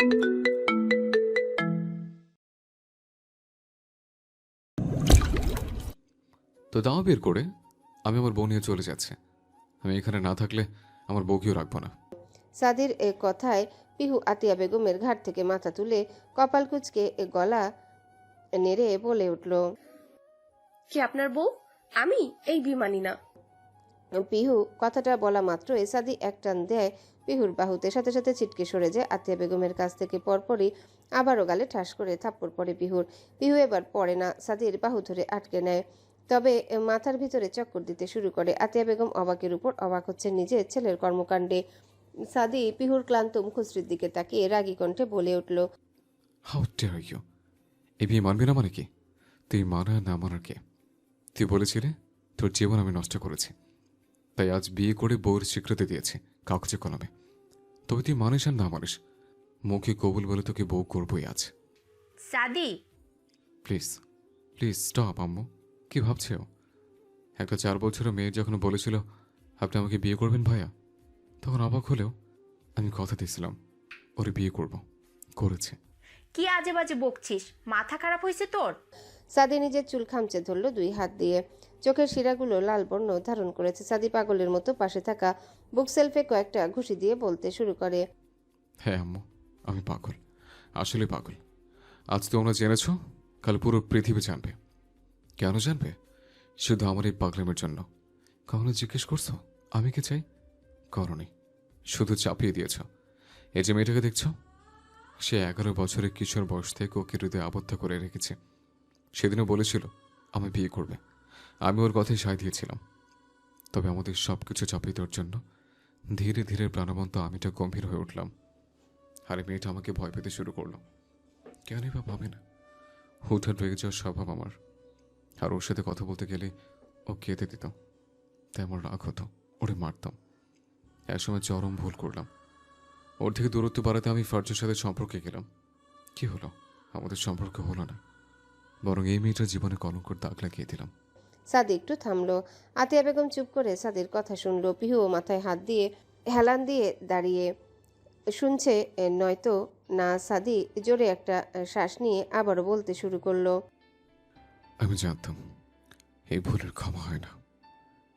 তো দাও বের করে, আমি আমার বউ নিয়ে চলে যাচ্ছে। আমি এখানে না থাকলে আমার বউকেও রাখবো না। সাদির এ কথায় পিহু আতিয়া বেগমের ঘাট থেকে মাথা তুলে কপাল কুঁচকে গলা নেড়ে বলে উঠল, কি আপনার বউ? আমি এই বিমানি না। পিহু কথাটা বলা মাত্রই সাদি এক টান দেয় পিহুর বাহুতে, সাথে সাথে ছিটকে সরে যায় আতিয়া বেগমের কাছ থেকে। পরপরই আবারও গালে ঠাস করে থাপ্পড় পড়ে পিহুর। পিহু এবার পড়ে না, সাদির বাহু ধরে আটকে নেয়, তবে মাথার ভিতরে চক্কর দিতে শুরু করে। আতিয়া বেগম অবাকের উপর অবাক হচ্ছে নিজের ছেলের কর্মকাণ্ডে। সাদি পিহুর ক্লান্ত মুখশ্রীর দিকে তাকিয়ে রাগী কণ্ঠে বলে উঠল, হাউ ডেয়ার ইউ! এই বিয়ে মানবি না মানে কি? তুই মানা না মানার কে? তুই বলেছিলে তোর জীবন আমি নষ্ট করেছি, তাই আজ বিয়ে করে বউয়ের স্বীকৃতি দিয়েছি কাগজে কলমে। তবে তুই মানিস আর না মানিস, মুখে কবুল বলে তোকে বউ করবই আজ। সাদি, প্লিজ প্লিজ স্টপ আম্মু। কি ভাবছে ও? একটা 4 বছরের মেয়ে যখন বলেছিল আপনি আমাকে বিয়ে করবেন ভাইয়া, তখন অবাক হলেও আমি কথা দিয়েছিলাম ওরে বিয়ে করব, করেছে। কি আজে বাজে বকছিস? মাথা খারাপ হয়েছে তোর? সাদি নিজের চুল খামচে ধরল 2 হাত দিয়ে। চোখের শিরাগুলো লাল বর্ণ ধারণ করেছে। সাদি পাগলের মতো পাশে থাকা বুক সেলফে কয়েকটা ঘুষি দিয়ে বলতে শুরু করে, হ্যাঁ আম্মু, আমি পাগল, আসলে পাগল। আজ তোমরা জেনেছ, কাল পুরো পৃথিবী জানবে। কেন জানবে? শুধু আমার এই পাগলামের জন্য। কখনো জিজ্ঞেস করছো আমি কি চাই? করনি, শুধু চাপিয়ে দিয়েছ। এই যে মেয়েটাকে দেখছ, সে 11 বছরের কিশোর বয়স থেকে ওকে হৃদয়ে আবদ্ধ করে রেখেছে। সেদিনও বলেছিল আমি বিয়ে করবে, আমি ওর কথায় সায় দিয়েছিলাম। তবে আমাদের সব কিছু চাপিয়ে দেওয়ার জন্য ধীরে ধীরে প্রাণবন্ত আমিটা গম্ভীর হয়ে উঠলাম। আর এই মেয়েটা আমাকে ভয় পেতে শুরু করলো। কেনই বা ভাবে না, হুটহাট রেগে যাওয়ার স্বভাব আমার। আর ওর সাথে কথা বলতে গেলে ও কেঁদে দিত, তাই আমার রাগ হতো, ওরে মারতাম। একসময় চরম ভুল করলাম, ওর থেকে দূরত্ব বাড়াতে আমি ফার্জের সাথে সম্পর্কে গেলাম। কি হলো? আমাদের সম্পর্ক হলো না, বরং এই মেয়েটার জীবনে কলঙ্কর দাগ লাগিয়ে দিলাম। সাদি একটু থামলো। আতিয়া বেগম চুপ করে সাদির কথা শুনলো। পিহুও মাথায় হাত দিয়ে হেলান দিয়ে দাঁড়িয়ে শুনছে, নয়তো না। সাদি জোরে একটা শ্বাস নিয়ে আবারও বলতে শুরু করলো, আমি জানতাম এই ভুলের ক্ষমা হয় না,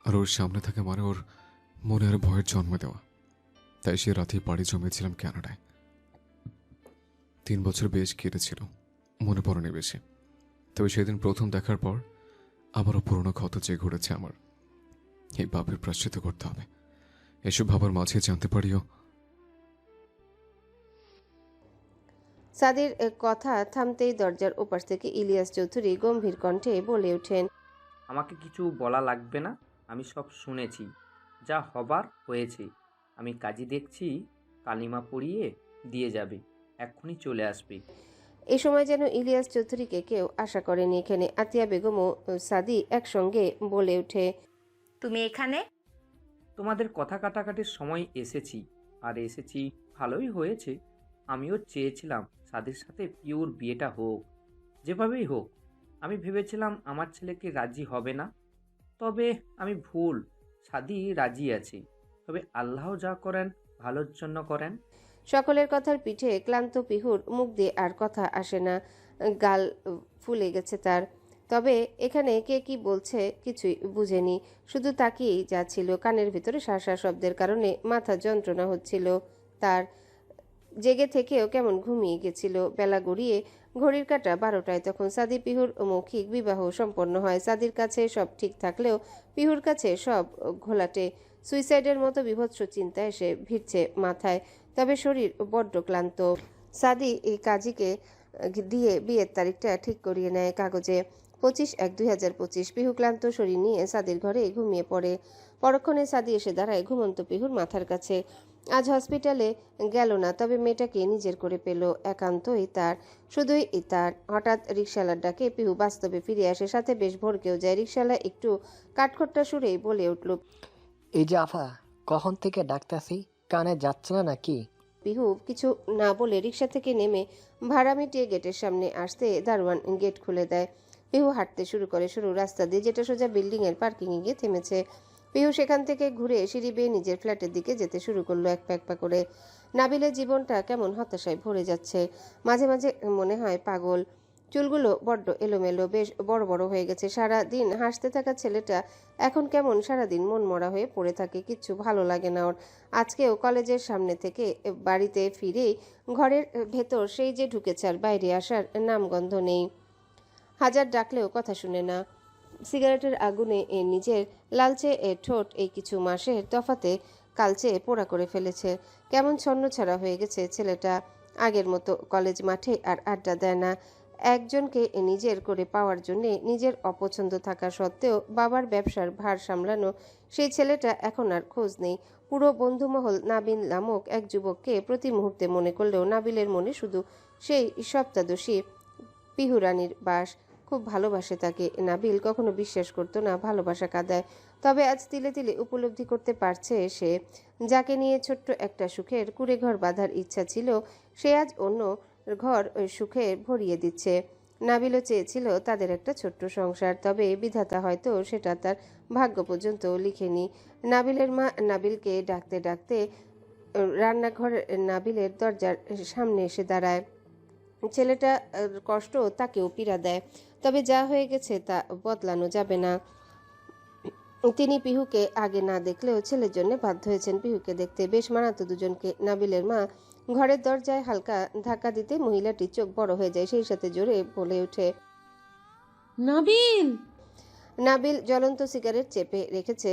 আর ওর সামনে থাকে মানে ওর মনে আর ভয়ের জন্ম দেওয়া। তাই সে রাতেই পাড়ি জমিয়েছিলাম কানাডায়। 3 বছর বেশ কেটেছিল, মনে পড়েনি বেশি। তবে সেদিন প্রথম দেখার পর আবারও পুরনো ক্ষত চেয়ে ঘুরেছে আমার। এই পাপের প্রায়শ্চিত্ত করতে হবে। এসব ভাবার মাঝে জানতে পারিও। সাদির কথা থামতেই দরজার ওপাশ থেকে ইলিয়াস চৌধুরী গম্ভীর কণ্ঠে বলে ওঠেন, আমাকে কিছু বলা লাগবে না, আমি সব শুনেছি। যা হবার হয়েছে। আমি কাজী দেখছি, কালিমা পড়িয়ে দিয়ে যাবে, এক্ষুনি চলে আসবে। এ সময় যেন ইলিয়াস চৌধুরীকে কেউ আশা করেনি এখানে। আতিয়া বেগম ও সাদি একসঙ্গে বলে ওঠে, তুমি এখানে? তোমাদের কথা কাটাকাটির সময় এসেছি, আর এসেছি ভালোই হয়েছে। আমিও চেয়েছিলাম সাদের সাথে পিওর বিয়েটা হোক, যেভাবেই হোক। আমি ভেবেছিলাম আমার ছেলেকে রাজি হবে না, তবে আমি ভুল। সাদি রাজি আছে, তবে আল্লাহ যা করেন ভালোর জন্য করেন। সকলের কথার পিঠে ক্লান্ত পিহুর মুখ দিয়ে আর কথা আসে না, গাল ফুলে গেছে তার। তবে এখানে কে কি বলছে কিছুই বুঝেনি, শুধু তাকিয়েই যাচ্ছিল। কানের ভিতরে শাঁসা শব্দের কারণে মাথা যন্ত্রণা হচ্ছিল তার। জেগে থেকেও কেমন ঘুমিয়ে গেছিল। বেলা গড়িয়ে ঘড়ির কাঁটা 12টায় তখন সাদি পিহুর মৌখিক বিবাহ সম্পন্ন হয়। সাদির কাছে সব ঠিক থাকলেও পিহুর কাছে সব ঘোলাটে। সুইসাইডের মতো বিভৎস চিন্তা এসে ভিড়ছে মাথায়। তবে শরীর বড্ড ক্লান্ত। সাদি এই কাজীকে দিয়ে বিয়ের তারিখটা ঠিক করিয়ে নেয় কাগজে। 25/1/2025। পিহু ক্লান্ত শরীর নিয়ে সাদির ঘরে ঘুমিয়ে পড়ে। পরক্ষণে সাদি এসে দাঁড়ায় ঘুমন্ত পিহুর মাথার কাছে। আজ হসপিটালে গেল না, তবে মেয়েটাকে নিজের করে পেল, একান্তই তার, শুধুই তার। হঠাৎ রিকশালার ডাকে পিহু বাস্তবে ফিরে আসে, সাথে বেশ ভড়কেও যায়। রিকশালা একটু কাঠখোট্টা সুরেই বলে উঠল, এই যে আফা, কখন থেকে ডাকতাছি, কানে যাচ্ছে না নাকি? পিহু কিছু না বলে রিকশা থেকে নেমে ভাড়া মিটিয়ে গেটের সামনে আসতে দারোয়ান গেট খুলে দেয়। পিহু হাঁটতে শুরু করে সরু রাস্তা দিয়ে, যেটা সোজা বিল্ডিংয়ের পার্কিংয়ে গিয়ে থেমেছে। পিহু সেখান থেকে ঘুরে সিঁড়ি বেয়ে নিজের ফ্ল্যাটের দিকে যেতে শুরু করলো এক পা এক পা করে। নাবিলের জীবনটা কেমন হতাশায় ভরে যাচ্ছে। মাঝে মাঝে মনে হয় পাগল। চুলগুলো বড্ড এলোমেলো, বেশ বড় বড় হয়ে গেছে। সারা দিন হাসতে থাকা ছেলেটা এখন কেমন সারাদিন মনমরা হয়ে পড়ে থাকে, কিচ্ছু ভালো লাগে না ওর। আজকেও কলেজের সামনে থেকে বাড়িতে ফিরেই ঘরের ভেতর সেই যে ঢুকেছে, আর বাইরে আসার নামগন্ধ নেই। হাজার ডাকলেও কথা শুনে না। সিগারেটের আগুনে নিজের লালচে ঠোঁট এই কিছু মাসের তফাতে কালচে পোড়া করে ফেলেছে। কেমন ছন্নছাড়া হয়ে গেছে ছেলেটা। আগের মতো কলেজ মাঠে আর আড্ডা দেয় না। একজনকে নিজের করে পাওয়ার জন্যে নিজের অপছন্দ থাকা সত্ত্বেও বাবার ব্যবসার ভার সামলানো সেই ছেলেটা এখন আর খোঁজ নেই। পুরো বন্ধুমহল নাবিল নামক এক যুবককে প্রতি মুহূর্তে মনে করলেও নাবিলের মনে শুধু সেই সপ্তাদশী পিহু রানীর বাস। খুব ভালোবাসে তাকে। নাবিল কখনো বিশ্বাস করতো না ভালোবাসা কাঁদায়, তবে আজ তিলে তিলে উপলব্ধি করতে পারছে সে। যাকে নিয়ে ছোট্ট একটা সুখের কুঁড়েঘর বাঁধার ইচ্ছা ছিল, সে আজ অন্য ঘর ওই সুখে ভরিয়ে দিচ্ছে। নাবিলও চেয়েছিল তাদের একটা ছোট্ট সংসার, তবে বিধাতা হয়তো সেটা তার ভাগ্য পর্যন্ত লিখেনি। নাবিলের মা নাবিলকে ডাকতে ডাকতে রান্নাঘরের নাবিলের দরজার সামনে এসে দাঁড়ায়। ছেলেটা কষ্ট তাকেও পীড়া দেয়, তবে যা হয়ে গেছে তা বদলানো যাবে না। তিনি পিহুকে আগে না দেখলেও ছেলের জন্য বাধ্য হয়েছেন পিহুকে দেখতে। বেশ মানাতো দুজনকে। নাবিলের মা ঘরের দরজায় হালকা ধাক্কা দিতে মহিলাটির চোখ বড় হয়ে যায়, সেই সাথে জোরে বলে ওঠে, নাবিল। নাবিল জ্বলন্ত সিগারেট চেপে রেখেছে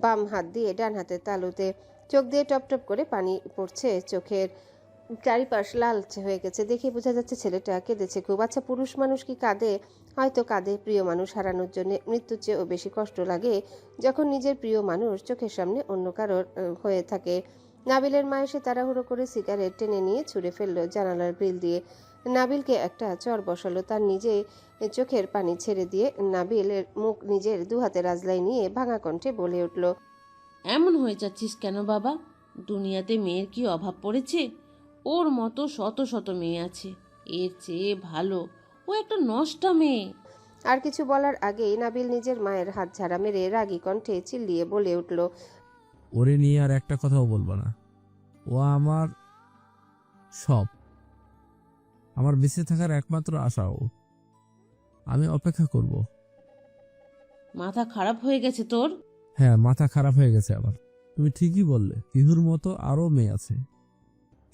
বাম হাত দিয়ে ডান হাতের তালুতে। চোখ দিয়ে টপ টপ করে পানি পড়ছে চোখের। চারিপাশ লালচে হয়ে গেছে। দেখে বোঝা যাচ্ছে ছেলেটা কেঁদেছে খুব। আচ্ছা, পুরুষ মানুষ কি কাঁদে? হয়তো কাঁদে প্রিয় মানুষ হারানোর জন্য। মৃত্যুর চেয়েও বেশি কষ্ট লাগে যখন নিজের প্রিয় মানুষ চোখের সামনে অন্য কারোর হয়ে থাকে। নাবিলের মা এসে তাড়াহুড়ো করে সিগারেট টেনে নিয়ে ছুঁড়ে ফেললো জানালার গ্রিল দিয়ে। নাবিলকে একটা চর বসালো। তার নিজে চোখের পানি ছেড়ে দিয়ে নাবিলের মুখ নিজের দুহাতে রাজলাই নিয়ে ভাঙা কণ্ঠে বলে উঠল, এমন হয়ে যাচ্ছিস কেন বাবা? দুনিয়াতে মেয়ের কি অভাব পড়েছে? ওর মতো শত শত মেয়ে আছে, এর চেয়ে ভালো ও একটা নষ্টা মেয়ে। আর কিছু বলার আগেই নাবিল নিজের মায়ের হাত ঝাড়া মেরে রাগী কণ্ঠে চিল্লিয়ে বলে উঠল, ওরে নিয়ে আর একটা কথাও বলবো না। ও আমার সব, আমার বেঁচে থাকার একমাত্র আশা ও। আমি অপেক্ষা করব। মাথা খারাপ হয়ে গেছে তোর? হ্যাঁ, মাথা খারাপ হয়ে গেছে আমার। তুমি ঠিকই বললে, পিহুর মতো আরো মেয়ে আছে,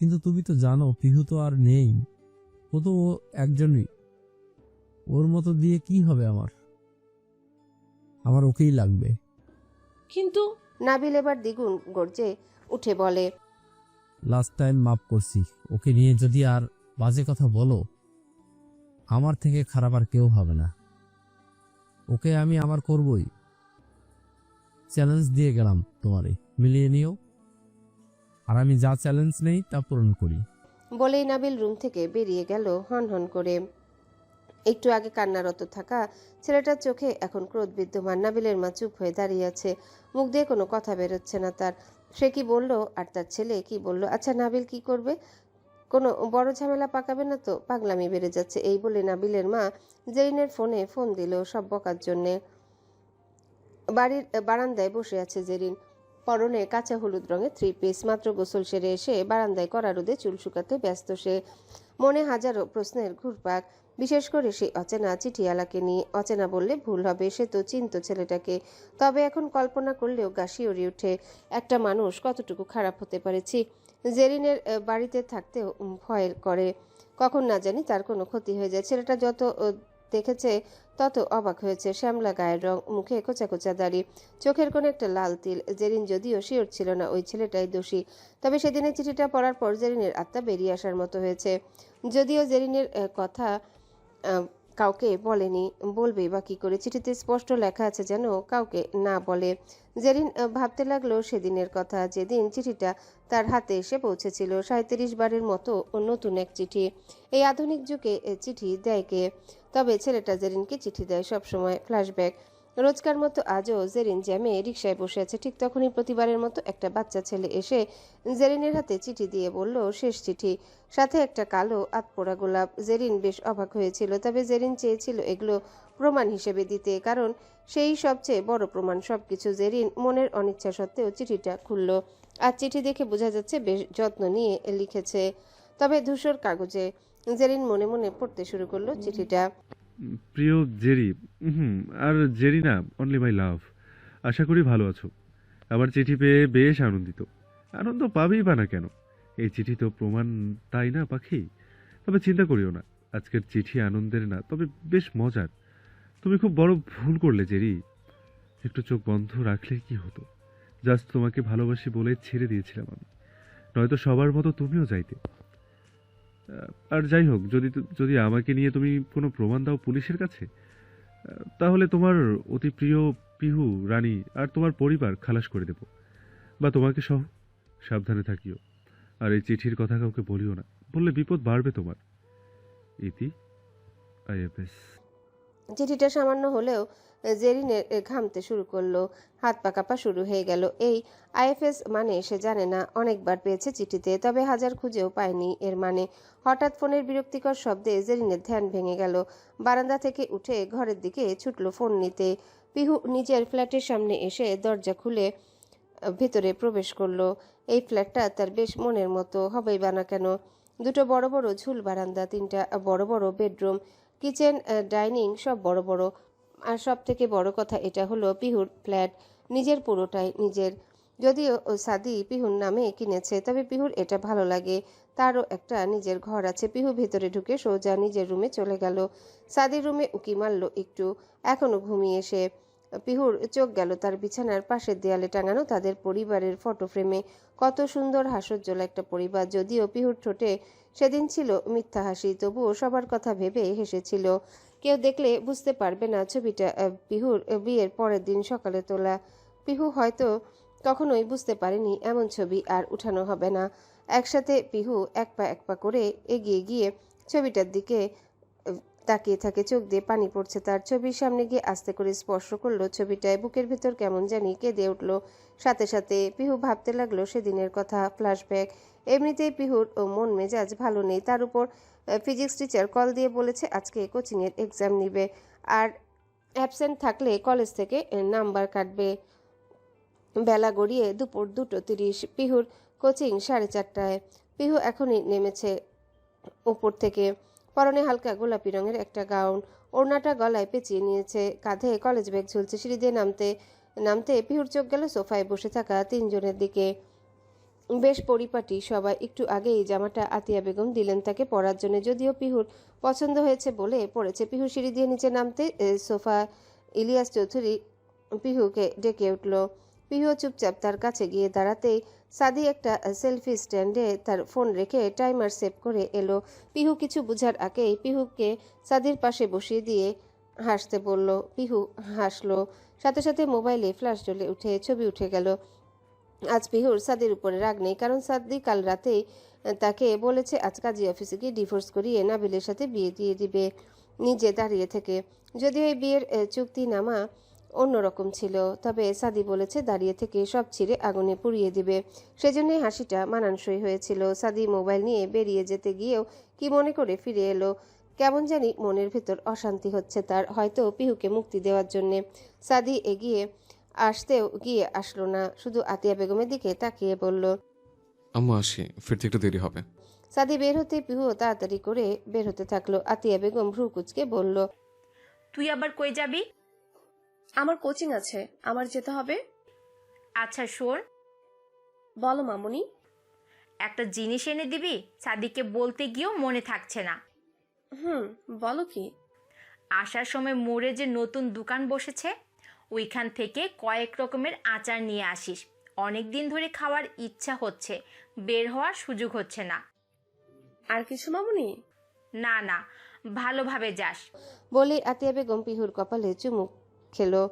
কিন্তু তুমি তো জানো পিহু তো আর নেই। ও তো একজনই। ওর মতো দিয়ে কি হবে আমার? আমার ওকেই লাগবে। কিন্তু নাবিল এবার দ্বিগুণ গর্জে উঠে বলে, লাস্ট টাইম মাফ করছি। ওকে নিয়ে যদি আর বাজে কথা বলো, আমার থেকে খারাপ আর কেউ হবে না। ওকে আমি আমার করবই। চ্যালেঞ্জ দিয়ে গেলাম তোমারে, মিলিয়ে নিও। আর আমি যা চ্যালেঞ্জ নেই তা পূরণ করি। বলেই নাবিল রুম থেকে বেরিয়ে গেল হন হন করে। একটু আগে কান্নারত থাকা ছেলেটার চোখে এখন ক্রোধ বিদ্যমান। নাবিলের মা চুপ হয়ে দাঁড়িয়ে আছে, মুখ দিয়ে কোনো কথা বেরোচ্ছে না তার। সে কি বলল আর তার ছেলে কি বলল? আচ্ছা, নাবিল কি করবে? কোনো বড় ঝামেলা পাকাবে না তো? পাগলামি বেড়ে যাচ্ছে। এই বলে নাবিলের মা জেরিনের ফোনে ফোন দিল সব বকার জন্যে। বাড়ির বারান্দায় বসে আছে জেরিন, পরনে কাঁচা হলুদ রঙের 3 পিস। মাত্র গোসল সেরে এসে বারান্দায় কড়া রোদে চুল শুকাতে ব্যস্ত সে। মনে হাজারো প্রশ্নের ঘুরপাক, বিশেষ করে সেই অচেনা চিঠিওয়ালাকে নিয়ে। অচেনা বললে ভুল হবে, সে তো চিনত ছেলেটাকে। তবে এখন কল্পনা করলেও গা শিউরে ওঠে। একটা মানুষ কতটুকু খারাপ হতে পারেছি। জেরিনের বাড়িতে থাকতেও ভয় করে, কখন না জানি তার কোনো ক্ষতি হয়ে যায়। ছেলেটা যত দেখেছে তত অবাক হয়েছে। শ্যামলা গায়ের রং, মুখে কোচা কোচা দাড়ি, চোখের কোনো একটা লাল তিল। জেরিন যদিও শিওর ছিল না ওই ছেলেটাই দোষী, তবে সেদিনের চিঠিটা পড়ার পর জেরিনের আত্মা বেরিয়ে আসার মতো হয়েছে। যদিও জেরিনের কথা কাউকে বলেনি, বলবেই বা কী করে? চিঠিতে স্পষ্ট লেখা আছে যেন কাউকে না বলে। জেরিন ভাবতে লাগলো সেদিনের কথা, যেদিন চিঠিটা তার হাতে এসে পৌঁছেছিল। 37 বারের মতো নতুন এক চিঠি। এই আধুনিক যুগে চিঠি দেয় কে? তবে ছেলেটা জেরিনকে চিঠি দেয় সবসময়। ফ্ল্যাশব্যাক, রোজকার মতো আজও জেরিন জ্যামে রিকশায় বসে আছে। ঠিক তখনই প্রতিবারের মতো একটা বাচ্চা ছেলে এসে জেরিনের হাতে চিঠি দিয়ে বলল শেষ চিঠি, সাথে একটা কালো আতপোড়া গোলাপ। জেরিন বেশ অবাক হয়েছিল, তবে জেরিন চেয়েছিল এগুলো প্রমাণ হিসেবে দিতে, কারণ সেই সবচেয়ে বড় প্রমাণ। সবকিছু জেরিন মনের অনিচ্ছা সত্ত্বেও চিঠিটা খুলল। আর চিঠি দেখে বোঝা যাচ্ছে বেশ যত্ন নিয়ে লিখেছে, তবে ধূসর কাগজে। জেরিন মনে মনে পড়তে শুরু করলো চিঠিটা। প্রিয় জেরি, আর জেরি না, অনলি মাই লাভ। আশা করি ভালো আছো। আমার চিঠি পেয়ে বেশ আনন্দিত। আনন্দ পাবেই বা না কেন, এই চিঠি তো প্রমাণ, তাই না পাখি? তবে চিন্তা করিও না, আজকের চিঠি আনন্দের না, তবে বেশ মজার। তুমি খুব বড় ভুল করলে জেরি। একটু চোখ বন্ধ রাখলে কি হতো, জাস্ট তোমাকে ভালোবাসি বলে ছেড়ে দিয়েছিলাম আমি, নয়তো সবার মতো তুমিও যাইতে। আর যাই হোক, যদি যদি আমাকে নিয়ে তুমি কোনো প্রমাণ দাও পুলিশের কাছে, তাহলে তোমার অতি প্রিয় পিহু রানী আর তোমার পরিবার খালাস করে দেব, বা তোমাকে সহ। সাবধানে থাকিও, আর এই চিঠির কথা কাউকে বলিও না, বললে বিপদ বাড়বে তোমার। ইতি, আইএফএস। চিঠিটা সামান্য হলেও জেরিনের ঘামতে শুরু করলো, হাত পা কাঁপা শুরু হয়ে গেল। এই আইএফএস মানে সে জানে না, অনেকবার পেয়েছে চিঠিতে, তবে হাজার খুঁজেও পায়নি এর মানে। হঠাৎ ফোনের বিরক্তিকর শব্দে জেরিনের ধ্যান ভেঙে গেল। বারান্দা থেকে উঠে ঘরের দিকে ছুটল ফোন নিতে। পিহু নিজের ফ্ল্যাটের সামনে এসে দরজা খুলে ভিতরে প্রবেশ করলো। এই ফ্ল্যাটটা তার বেশ মনের মতো, হবেই বা না কেন। দুটো বড় বড় ঝুল বারান্দা, তিনটা বড় বড় বেডরুম, কিচেন, ডাইনিং সব বড় বড়। আর সব থেকে বড় কথা এটা হলো পিহুর ফ্ল্যাট, নিজের, পুরোটাই নিজের। যদিও সাদি পিহুর নামে কিনেছে, তবে পিহুর এটা ভালো লাগে, তারও একটা নিজের ঘর আছে। পিহু ভেতরে ঢুকে সোজা নিজের রুমে চলে গেল। সাদির রুমে উকি মারল একটু, এখনো ঘুমিয়ে সে। পিহুর চোখ গেল তার বিছানার পাশের দেয়ালে টাঙানো তাদের পরিবারের ফটো ফ্রেমে। কত সুন্দর হাস্যোজ্জ্বল একটা পরিবার। যদিও পিহুর ঠোঁটে সেদিন ছিল মিথ্যা হাসি, তবুও সবার কথা ভেবে হেসেছিল। কেউ দেখলে বুঝতে পারবে না ছবিটা পিহুর বিয়ের পরের দিন সকালে তোলা। পিহু হয়তো কখনোই বুঝতে পারেনি এমন ছবি আর উঠানো হবে না। একসাথে পিহু এক পা করে এগিয়ে গিয়ে ছবিটার দিকে তাকিয়ে থাকে, চোখ দিয়ে পানি পড়ছে তার। ছবির সামনে গিয়ে আস্তে করে স্পর্শ করলো ছবিটায়। বুকের ভেতর কেমন জানি কেঁদে উঠল। সাথে সাথে পিহু ভাবতে লাগলো সেদিনের কথা, ফ্ল্যাশব্যাক। এমনিতেই পিহুর মন মেজাজ ভালো নেই, তার উপর ফিজিক্স টিচার কল দিয়ে বলেছে আজকে কোচিংয়ের এক্সাম নিবে, আর অ্যাবসেন্ট থাকলে কলেজ থেকে নাম্বার কাটবে। বেলা গড়িয়ে দুপুর 2:30। পিহুর কোচিং 4:30টায়। পিহু এখনই নেমেছে উপর থেকে। পরনে হালকা গোলাপি রঙের একটা গাউন, ওড়নাটা গলায় পেঁচিয়ে নিয়েছে, কাঁধে কলেজ ব্যাগ ঝুলছে। সিঁড়ি দিয়ে নামতে নামতে পিহুর চোখ গেল সোফায় বসে থাকা তিনজনের দিকে। বেশ পরিপাটি সবাই। একটু আগেই জামাটা আতিয়া বেগম দিলেন তাকে পরার জন্য, যদিও পিহুর পছন্দ হয়েছে বলে পড়েছে। পিহু সিঁড়ি দিয়ে নিচে নামতে সোফা ইলিয়াস চৌধুরী পিহুকে ডেকে উঠল। পিহু চুপচাপ তার কাছে গিয়ে দাঁড়াতেই সাদি একটা সেলফি স্ট্যান্ডে তার ফোন রেখে টাইমার সেভ করে এলো। পিহু কিছু বুঝার আগেই পিহুকে সাদির পাশে বসিয়ে দিয়ে হাসতে বলল। পিহু হাসলো, সাথে সাথে মোবাইলে ফ্ল্যাশ জ্বলে উঠে ছবি উঠে গেল। আজ পিহুর সাদির উপরে রাগ নেই, কারণ সাদি কাল রাতেই তাকে বলেছে আজ কাজী অফিসে গিয়ে ডিভোর্স করিয়ে নাবিলের সাথে বিয়ে দিয়ে দিবে নিজে দাঁড়িয়ে থেকে। যদিও এই বিয়ের চুক্তিনামা অন্যরকম ছিল, তবে সাদি বলেছে দাঁড়িয়ে থেকে সব ছিঁড়ে আগুনে পুড়িয়ে দিবে। সেজন্যই হাসিটা মানানসই হয়েছিল। সাদি মোবাইল নিয়ে বেরিয়ে যেতে গিয়েও কি মনে করে ফিরে এলো। কেমন জানি মনের ভেতর অশান্তি হচ্ছে তার, হয়তো পিহুকে মুক্তি দেওয়ার জন্যে। সাদি এগিয়ে আসতেও গিয়ে আসলো না, শুধু আতিয়া বেগমের দিকে তাকিয়ে বলল, আম্মা আসি, ফিরতে একটু দেরি হবে। সাদি বের হতে পিহু তাড়াতাড়ি করে বের হতে থাকলো। আতিয়া বেগম ভ্রু কুচকে বলল, তুই আবার কই যাবি? আমার কোচিং আছে, আমার যেতে হবে। আচ্ছা শোন, বলো মামুনি। একটা জিনিস এনে দিবি? সাদিককে বলতে গিয়েও মনে থাকছে না। বলো কি? আসার সময় মোড়ে যে নতুন দোকান বসেছে, ওইখান থেকে কয়েক রকমের আচার নিয়ে আসিস। অনেক দিন ধরে খাওয়ার ইচ্ছা হচ্ছে, বের হওয়ার সুযোগ হচ্ছে না। আর কিছু মামুনি? না না, ভালোভাবে যাস। বলে আতিয়া বেগম পিহুর কপালে চুমুক খেলো।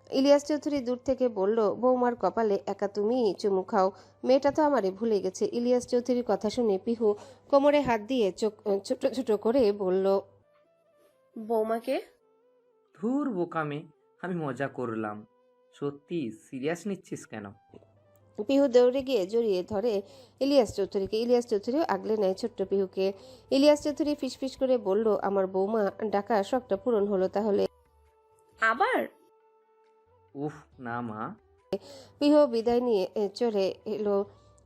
ইলিয়াস চৌধুরী দূর থেকে বলল, বৌমার কপালে একা তুমি চুমু খাও, মেয়েটা তো আমারে ভুলে গেছে। ইলিয়াস চৌধুরীর কথা শুনে পিহু কোমরে হাত দিয়ে চোখ ছোট ছোট করে বলল, বৌমাকে? ধুর বোকামে, আমি মজা করলাম। সত্যি সিরিয়াস নিচ্ছিস কেন? পিহু দৌড়ে গিয়ে জড়িয়ে ধরে ইলিয়াস চৌধুরীকে। ইলিয়াস চৌধুরীও আগলে নেয় ছোট্ট পিহুকে। ইলিয়াস চৌধুরী ফিসফিস করে বলল, আমার বৌমা ডাকা শখটা পূরণ হলো তাহলে। আবার? উফ না মা। পিহু বিদায় নিয়ে চলে এলো।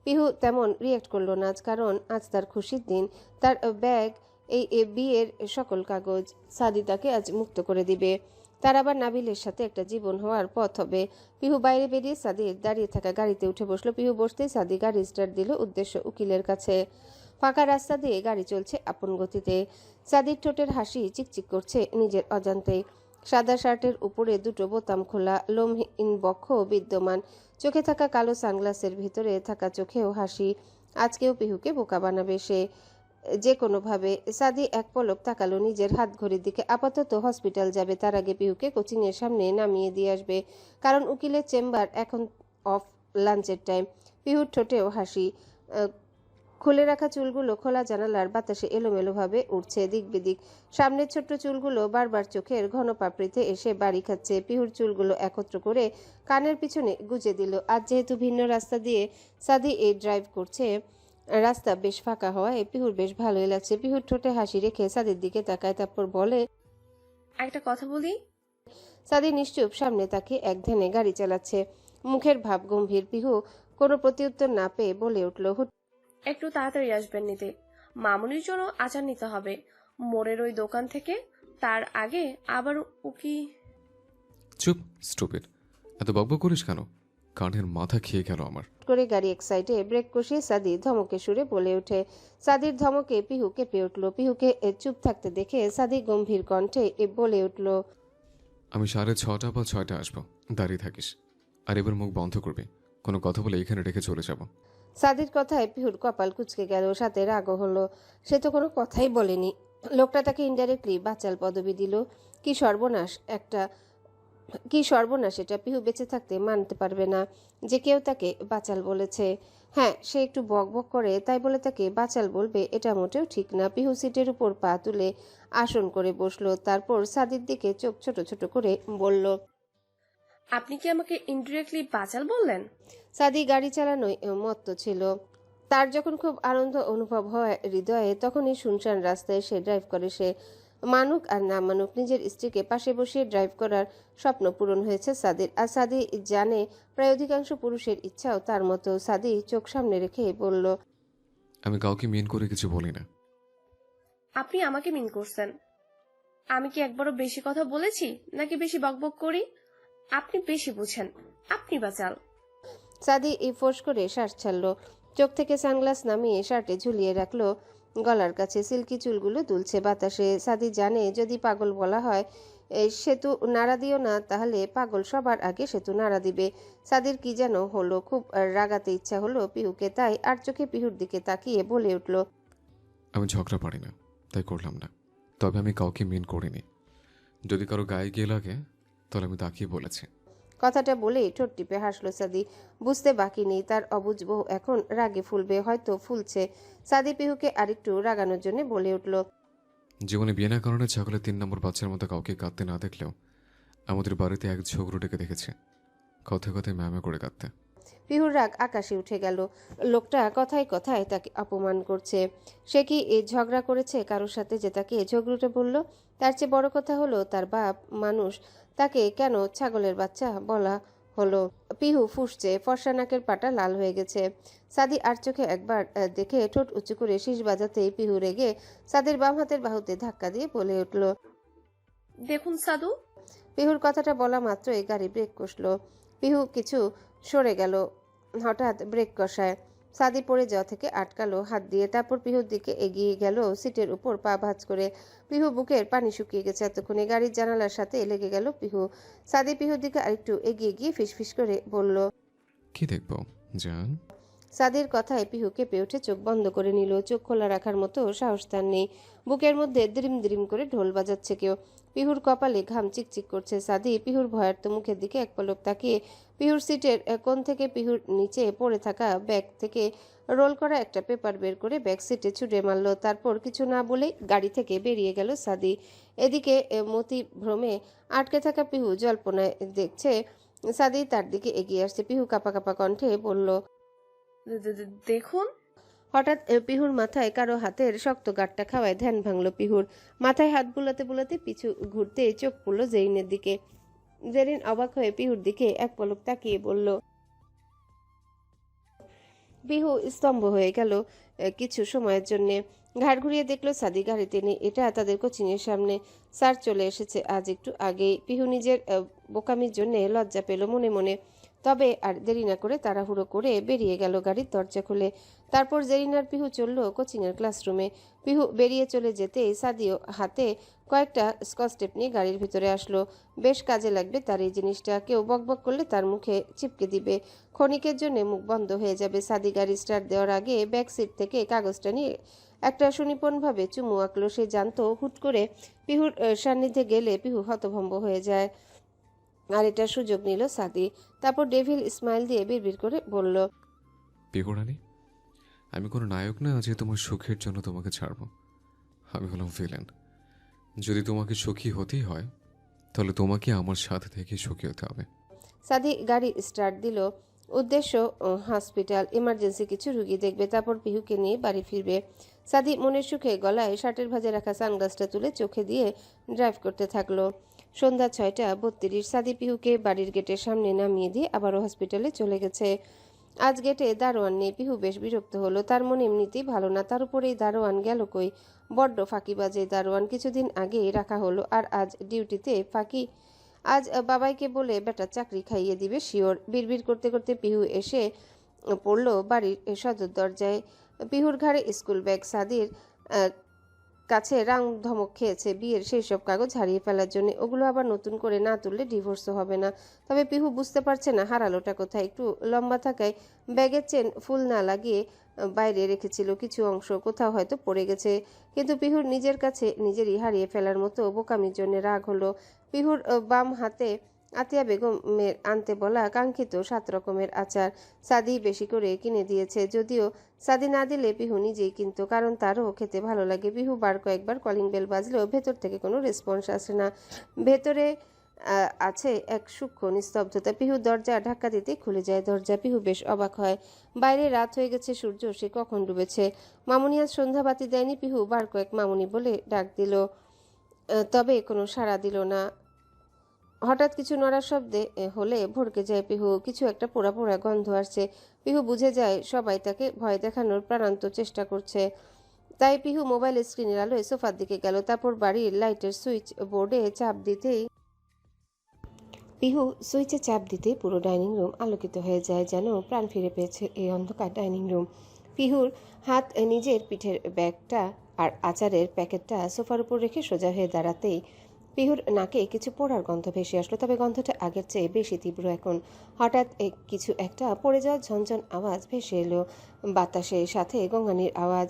পিহু তেমন রিয়েক্ট করলো না আজ, কারণ আজ তার খুশির দিন। তার ব্যাগ এই বিয়ের সকল কাগজ সাদি তাকে আজ মুক্ত করে দিবে। তার আবার নাবিলের সাথে একটা জীবন হওয়ার পথ হবে। পিহু বাইরে বেরিয়ে সাদির দাঁড়িয়ে থাকা গাড়িতে উঠে বসলো। পিহু বসতেই সাদি গাড়ি স্টার্ট দিল, উদ্দেশ্য উকিলের কাছে। ফাঁকা রাস্তা দিয়ে গাড়ি চলছে আপন গতিতে। সাদির ঠোঁটের হাসি চিকচিক করছে নিজের অজান্তেই। সাদা শার্টের উপরে দুটো বোতাম খোলা, লোমহীন বক্ষ বিদ্যমান, চোখে থাকা কালো সানগ্লাসের ভিতরে থাকা চোখেও হাসি। আজকেও পিহুকে বোকা বানাবে সে যে কোনোভাবে। সাদি এক পলক তাকালো নিজের হাত ঘড়ির দিকে। আপাতত হসপিটাল যাবে, তার আগে পিহুকে কোচিংয়ের সামনে নামিয়ে দিয়ে আসবে, কারণ উকিলের চেম্বার এখন অফ লাঞ্চের টাইম। পিহুর ঠোঁটেও হাসি। খুলে রাখা চুলগুলো খোলা জানালার বাতাসে এলোমেলোভাবে উঠছে দিক বিদিক। সামনের ছোট্ট চুলগুলো বারবার চোখের ঘন পাপড়িতে এসে বাড়ি খাচ্ছে। পিহুর চুলগুলো একত্র করে কানের পিছনে গুজে দিল। আজ যেহেতু ভিন্ন রাস্তা দিয়ে সাদি ড্রাইভ করছে, রাস্তা বেশ ফাঁকা হওয়ায় পিহুর বেশ ভালোই লাগছে। পিহুর ঠোঁটে হাসি রেখে সাদির দিকে তাকায়, তারপর বলে, একটা কথা বলি। সাদি নিশ্চুপ সামনে তাকে এক ধ্যানে গাড়ি চালাচ্ছে, মুখের ভাব গম্ভীর। পিহু কোনো প্রত্যুত্তর না পেয়ে বলে উঠল, একটু তাড়াতাড়ি আসবেন নিতে, মামুনির জন্য আচার নিতে হবে মোড়ের ওই দোকান থেকে। তার আগে আবার উকি। চুপ স্টুপিড, এত বকবক করিস কেন? কানের মাথা খেয়ে গেল আমার। করে গাড়ি এক সাইডে ব্রেক কষিয়ে সাদি ধমকে সুরে বলে ওঠে। সাদির ধমকে পিহু কেঁপে উঠল। পিহুকে চুপ থাকতে দেখে সাদি গম্ভীর কণ্ঠে বলে উঠল, আমি 6:30 বা 6টায় আসবো, দাঁড়িয়ে থাকিস। আর এবার মুখ বন্ধ করবি, কোনো কথা বলে এখানে রেখে চলে যাব। সাদির কথায় পিহুর কপাল কুঁচকে গেল, সাথে রাগও হলো। সে তো কোনো কথাই বলেনি, লোকটা তাকে ইনডাইরেক্টলি বাচাল পদবি দিল। কি সর্বনাশ এটা। পিহু বেঁচে থাকতে মানতে পারবে না যে কেউ তাকে বাচাল বলেছে। হ্যাঁ, সে একটু বকবক করে, তাই বলে তাকে বাচাল বলবে এটা মোটেও ঠিক না। পিহু সিটের উপর পা তুলে আসন করে বসলো, তারপর সাদির দিকে চোখ ছোট ছোট করে বলল, আপনি কি আমাকে ইনডিরেক্টলি বাচাল বললেন? সাদি গাড়ি চালানোয় মত্ত ছিল। তার যখন খুব আনন্দ অনুভব হয় হৃদয়ে, তখনই শুনশান রাস্তায় সে ড্রাইভ করে। সে মানুক আর না মানুক, নিজের স্ত্রীকে পাশে বসিয়ে ড্রাইভ করার স্বপ্ন পূরণ হয়েছে সাদির। আর সাদি জানে প্রায় অধিকাংশ পুরুষের ইচ্ছাও তার মতো। সাদি চোখ সামনে রেখে বলল, আমি কাউকে মিন করে কিছু বলি না। আপনি আমাকে মিন করছেন। আমি কি একবারও বেশি কথা বলেছি নাকি বেশি বকবক করি? আপনি বেশি বুঝেন, আপনি বাচাল। সাদি ফোঁস করে শ্বাস ছাড়লো, চোখ থেকে সানগ্লাস নামিয়ে শার্টে ঝুলিয়ে রাখলো। গলার কাছে সিল্কি চুলগুলো দুলছে বাতাসে। সাদি জানে যদি পাগল বলা হয় সেতু নাড়া দিও না, তাহলে পাগল সবার আগে সেতু নাড়া দিবে। সাদির কি যেন হলো, খুব রাগাতে ইচ্ছা হলো পিহুকে, তাই আর চোখে পিহুর দিকে তাকিয়ে বলে উঠল, আমি ঝগড়া পারি না, তাই করলাম না। তবে আমি কাউকে মিন করিনি। যদি কারো গায়ে গিয়ে লাগে তাহলে আমি তাকিয়ে বলেছি। কথাটা বলেই ঠোঁট টিপে হাসলো সাদি। বুঝতে বাকি নেই তার অবুঝ বউ এখন রাগে ফুলবে, হয়তো ফুলছে। সাদি পিহুকে আরেকটু রাগানোর জন্য বলে উঠল, জীবনে বিয়ে না কারণে ছাগলের 3 নম্বর বাচ্চার মতো কাউকে কাঁদতে না দেখলেও আমাদের বাড়িতে এক ঝগড়ুটেকে দেখেছে কথায় কথায় ম্যামা করে কাঁদতে। পিহুর রাগ আকাশে উঠে গেল। লোকটা কথায় কথায় তাকে অপমান করছে। সে কি ঝগড়া করেছে কারোর সাথে যে তাকে ঝগড়ুটে বলল? তার চেয়ে বড় কথা হলো তার বাপ মানুষ, তাকে কেন ছাগলের বাচ্চা বলা হলো? পিহু ফুঁসছে, ফর্সা নাকের পাটা লাল হয়ে গেছে। সাদি আর চোখে একবার দেখে ঠোঁট উঁচু করে শীষ বাজাতেই পিহু রেগে সাদির বাম হাতের বাহুতে ধাক্কা দিয়ে বলে উঠল, দেখুন সাধু। পিহুর কথাটা বলা মাত্রই গাড়ি ব্রেক কষল। পিহু কিছু সরে গেল, হঠাৎ ব্রেক কষায়। সাদি পড়ে যাওয়া থেকে আটকালো হাত দিয়ে, তারপর পিহুর দিকে এগিয়ে গেল সিটের উপর পা ভাঁজ করে। পিহু বুকের পানি শুকিয়ে গেছে এতক্ষণে। গাড়ির জানালার সাথে লেগে গেল পিহু। সাদি পিহুর দিকে আরেকটু এগিয়ে গিয়ে ফিসফিস করে বলল, কি দেখবো জান? সাদির কথায় পিহু কেঁপে উঠে চোখ বন্ধ করে নিল। চোখ খোলা রাখার মতো সাহস তার নেই। বুকের মধ্যে দ্রিম দ্রিম করে ঢোল বাজাচ্ছে কেউ। পিহুর কপালে ঘাম চিকচিক করছে। সাদি পিহুর ভয়ার্ত মুখের দিকে এক পলক তাকিয়ে পিহুর সিটের কোণ থেকে পিহুর নিচে পড়ে থাকা ব্যাগ থেকে রোল করা একটা পেপার বের করে ব্যাক সিটে ছুঁড়ে মারল। তারপর কিছু না বলেই গাড়ি থেকে বেরিয়ে গেল সাদি। এদিকে মতি ভ্রমে আটকে থাকা পিহু জল্পনায় দেখছে সাদি তার দিকে এগিয়ে আসছে। পিহু কাঁপা কাঁপা কণ্ঠে বলল, দেখুন। হঠাৎ পিহুর মাথায় কারো হাতের শক্ত গাঁটটা খাওয়ায় ধ্যান ভাঙল পিহুর। মাথায় হাত বুলাতে বুলাতে পিছু ঘুরতে চোখ পড়ল জেরিনের দিকে। জেরিন অবাক হয়ে পিহুর দিকে এক পলক তাকিয়ে বলল। পিহু স্তম্ভ হয়ে গেল কিছু সময়ের জন্যে। ঘাড় ঘুরিয়ে দেখলো সাদি গাড়িতে নেই। এটা তাদের কোচিংয়ের সামনে। স্যার চলে এসেছে আজ একটু আগেই। পিহু নিজের বোকামির জন্য লজ্জা পেল মনে মনে। তবে আর দেরি না করে তাড়াহুড়ো করে বেরিয়ে গেল গাড়ির দরজা খুলে। তারপর জেরিনার পিহু চলল কোচিংয়ের ক্লাসরুমে। পিহু বেরিয়ে চলে যেতেই সাদিও হাতে কয়েকটা স্কচ টেপ নিয়ে গাড়ির ভিতরে আসলো। বেশ কাজে লাগবে তার এই জিনিসটা। কেউ বকবক করলে তার মুখে চিপকে দিবে। ক্ষণিকের জন্য মুখ বন্ধ হয়ে যাবে। সাদি গাড়ি স্টার্ট দেওয়ার আগে ব্যাক সিট থেকে কাগজটা নিয়ে একটা সুনিপুণভাবে চুমু আঁকলো। সে জানতো হুট করে পিহুর সান্নিধ্যে গেলে পিহু হতভম্ব হয়ে যায়। আর এটার সুযোগ নিল সাদি। তারপর ডেভিল স্মাইল দিয়ে বিড়বিড় করে বলল, পিহু রানী, আমি কোনো নায়ক না যে তোমার সুখের জন্য তোমাকে ছাড়বো। আমি হলাম ভিলেন। যদি তোমাকে সুখী হতেই হয় তাহলে তোমাকে আমার সাথে থেকে সুখী হতে হবে। সাদি গাড়ি স্টার্ট দিল। উদ্দেশ্য হসপিটাল, ইমার্জেন্সি কিছু রুগী দেখবে, তারপর পিহুকে নিয়ে বাড়ি ফিরবে। সাদি মনের সুখে গলায় শার্টের ভাঁজে রাখা সানগ্লাসটা তুলে চোখে দিয়ে ড্রাইভ করতে থাকলো। সন্ধ্যা 6:32। সাদি পিহুকে বাড়ির গেটের সামনে নামিয়ে দিয়ে আবারও হসপিটালে চলে গেছে। আজ গেটে দারোয়ান নেই। পিহু বেশ বিরক্ত হলো। তার মন এমনিতেই ভালো না, তার উপরেই দারোয়ান গেল কই। বড্ড ফাঁকিবাজে দারোয়ান। কিছুদিন আগে রাখা হলো আর আজ ডিউটিতে ফাঁকি। আজ বাবাইকে বলে বেটার চাকরি খাইয়ে দিবে শিওর। বিড়বিড় করতে করতে পিহু এসে পড়ল বাড়ির সদর দরজায়। পিহুর ঘাড়ে স্কুল ব্যাগ। সাদির কাছে রাং ধমক খেয়েছে বিয়ের সেই সব কাগজ হারিয়ে ফেলার জন্য। ওগুলো আবার নতুন করে না তুললে ডিভোর্সও হবে না। তবে পিহু বুঝতে পারছে না হারালোটা কোথায়। একটু লম্বা থাকায় ব্যাগের চেন ফুল না লাগিয়ে বাইরে রেখেছিল। কিছু অংশ কোথাও হয়তো পড়ে গেছে। কিন্তু পিহুর নিজের কাছে নিজেরই হারিয়ে ফেলার মতো বোকামির জন্য রাগ হলো। পিহুর বাম হাতে আতিয়া বেগমের আনতে বলা কাঙ্ক্ষিত 7 রকমের আচার সাদি বেশি করে কিনে দিয়েছে। যদিও সাদি না দিলে পিহু নিজেই কিনতো, কারণ তারও খেতে ভালো লাগে। পিহু বার কয়েকবার কলিং বেল বাজলেও ভেতর থেকে কোনো রেসপন্স আসে না। ভেতরে আছে এক সূক্ষ্ম নিস্তব্ধতা। পিহু দরজা ধাক্কা দিতেই খুলে যায় দরজা। পিহু বেশ অবাক হয়। বাইরে রাত হয়ে গেছে, সূর্য সে কখন ডুবেছে। মামুনি আজ সন্ধ্যাবাতি দেয়নি। পিহু বার কয়েক মামুনি বলে ডাক দিল, তবে কোনো সাড়া দিল না। হঠাৎ কিছু নড়ার শব্দে হলে ভড়কে যায় পিহু। কিছু একটা পোড়া পোড়া গন্ধ আসছে। পিহু বুঝে যায় সবাই তাকে ভয় দেখানোর প্রাণান্ত চেষ্টা করছে। তাই পিহু মোবাইল স্ক্রিনের আলোয় সোফার দিকে গেল। তারপর বাড়ির লাইটের সুইচ বোর্ডে চাপ দিতেই পুরো ডাইনিং রুম আলোকিত হয়ে যায়। যেন প্রাণ ফিরে পেয়েছে এই অন্ধকার ডাইনিং রুম। পিহুর হাত নিজের পিঠের ব্যাগটা আর আচারের প্যাকেটটা সোফার উপর রেখে সোজা হয়ে দাঁড়াতেই পিহুর নাকে কিছু পোড়ার গন্ধ ভেসে আসলো। তবে গন্ধটা আগের চেয়ে বেশি তীব্র এখন। হঠাৎ কিছু একটা পড়ে যাওয়ার ঝনঝন আওয়াজ ভেসে এলো বাতাসের সাথে গঙ্গানির আওয়াজ।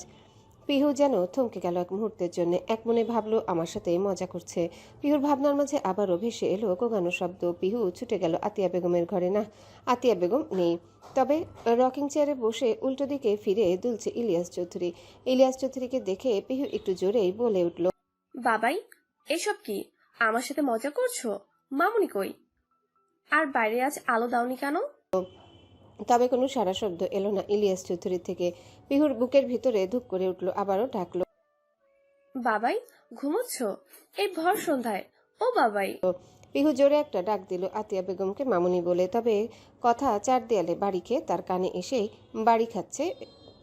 পিহু যেন থমকে গেল এক মুহূর্তের জন্য। এক মনে ভাবলো আমার সাথে মজা করছে। পিহুর ভাবনার মাঝে আবারও ভেসে এলো গোগানো শব্দ। পিহু ছুটে গেল আতিয়া বেগমের ঘরে। না, আতিয়া বেগম নেই। তবে রকিং চেয়ারে বসে উল্টো দিকে ফিরে দুলছে ইলিয়াস চৌধুরী। ইলিয়াস চৌধুরীকে দেখে পিহু একটু জোরেই বলে উঠল, বাবাই, এসব কি? আমার সাথে মজা করছো? মামুনি কই? আর বাইরে আজ আলো দাওনি কেন? তবে কোনো সারা শব্দ এলো না ইলিয়াস চৌধুরীর থেকে। পিহুর বুকের ভিতরে ধুক করে উঠল। আবারও ডাকলো, বাবাই, ঘুমোচ্ছ এই ভর সন্ধ্যায়? ও বাবাই। পিহু জোরে একটা ডাক দিল আতিয়া বেগমকে মামুনি বলে। তবে কথা 4 দেয়ালে বাড়ি খেয়ে তার কানে এসে বাড়ি খাচ্ছে।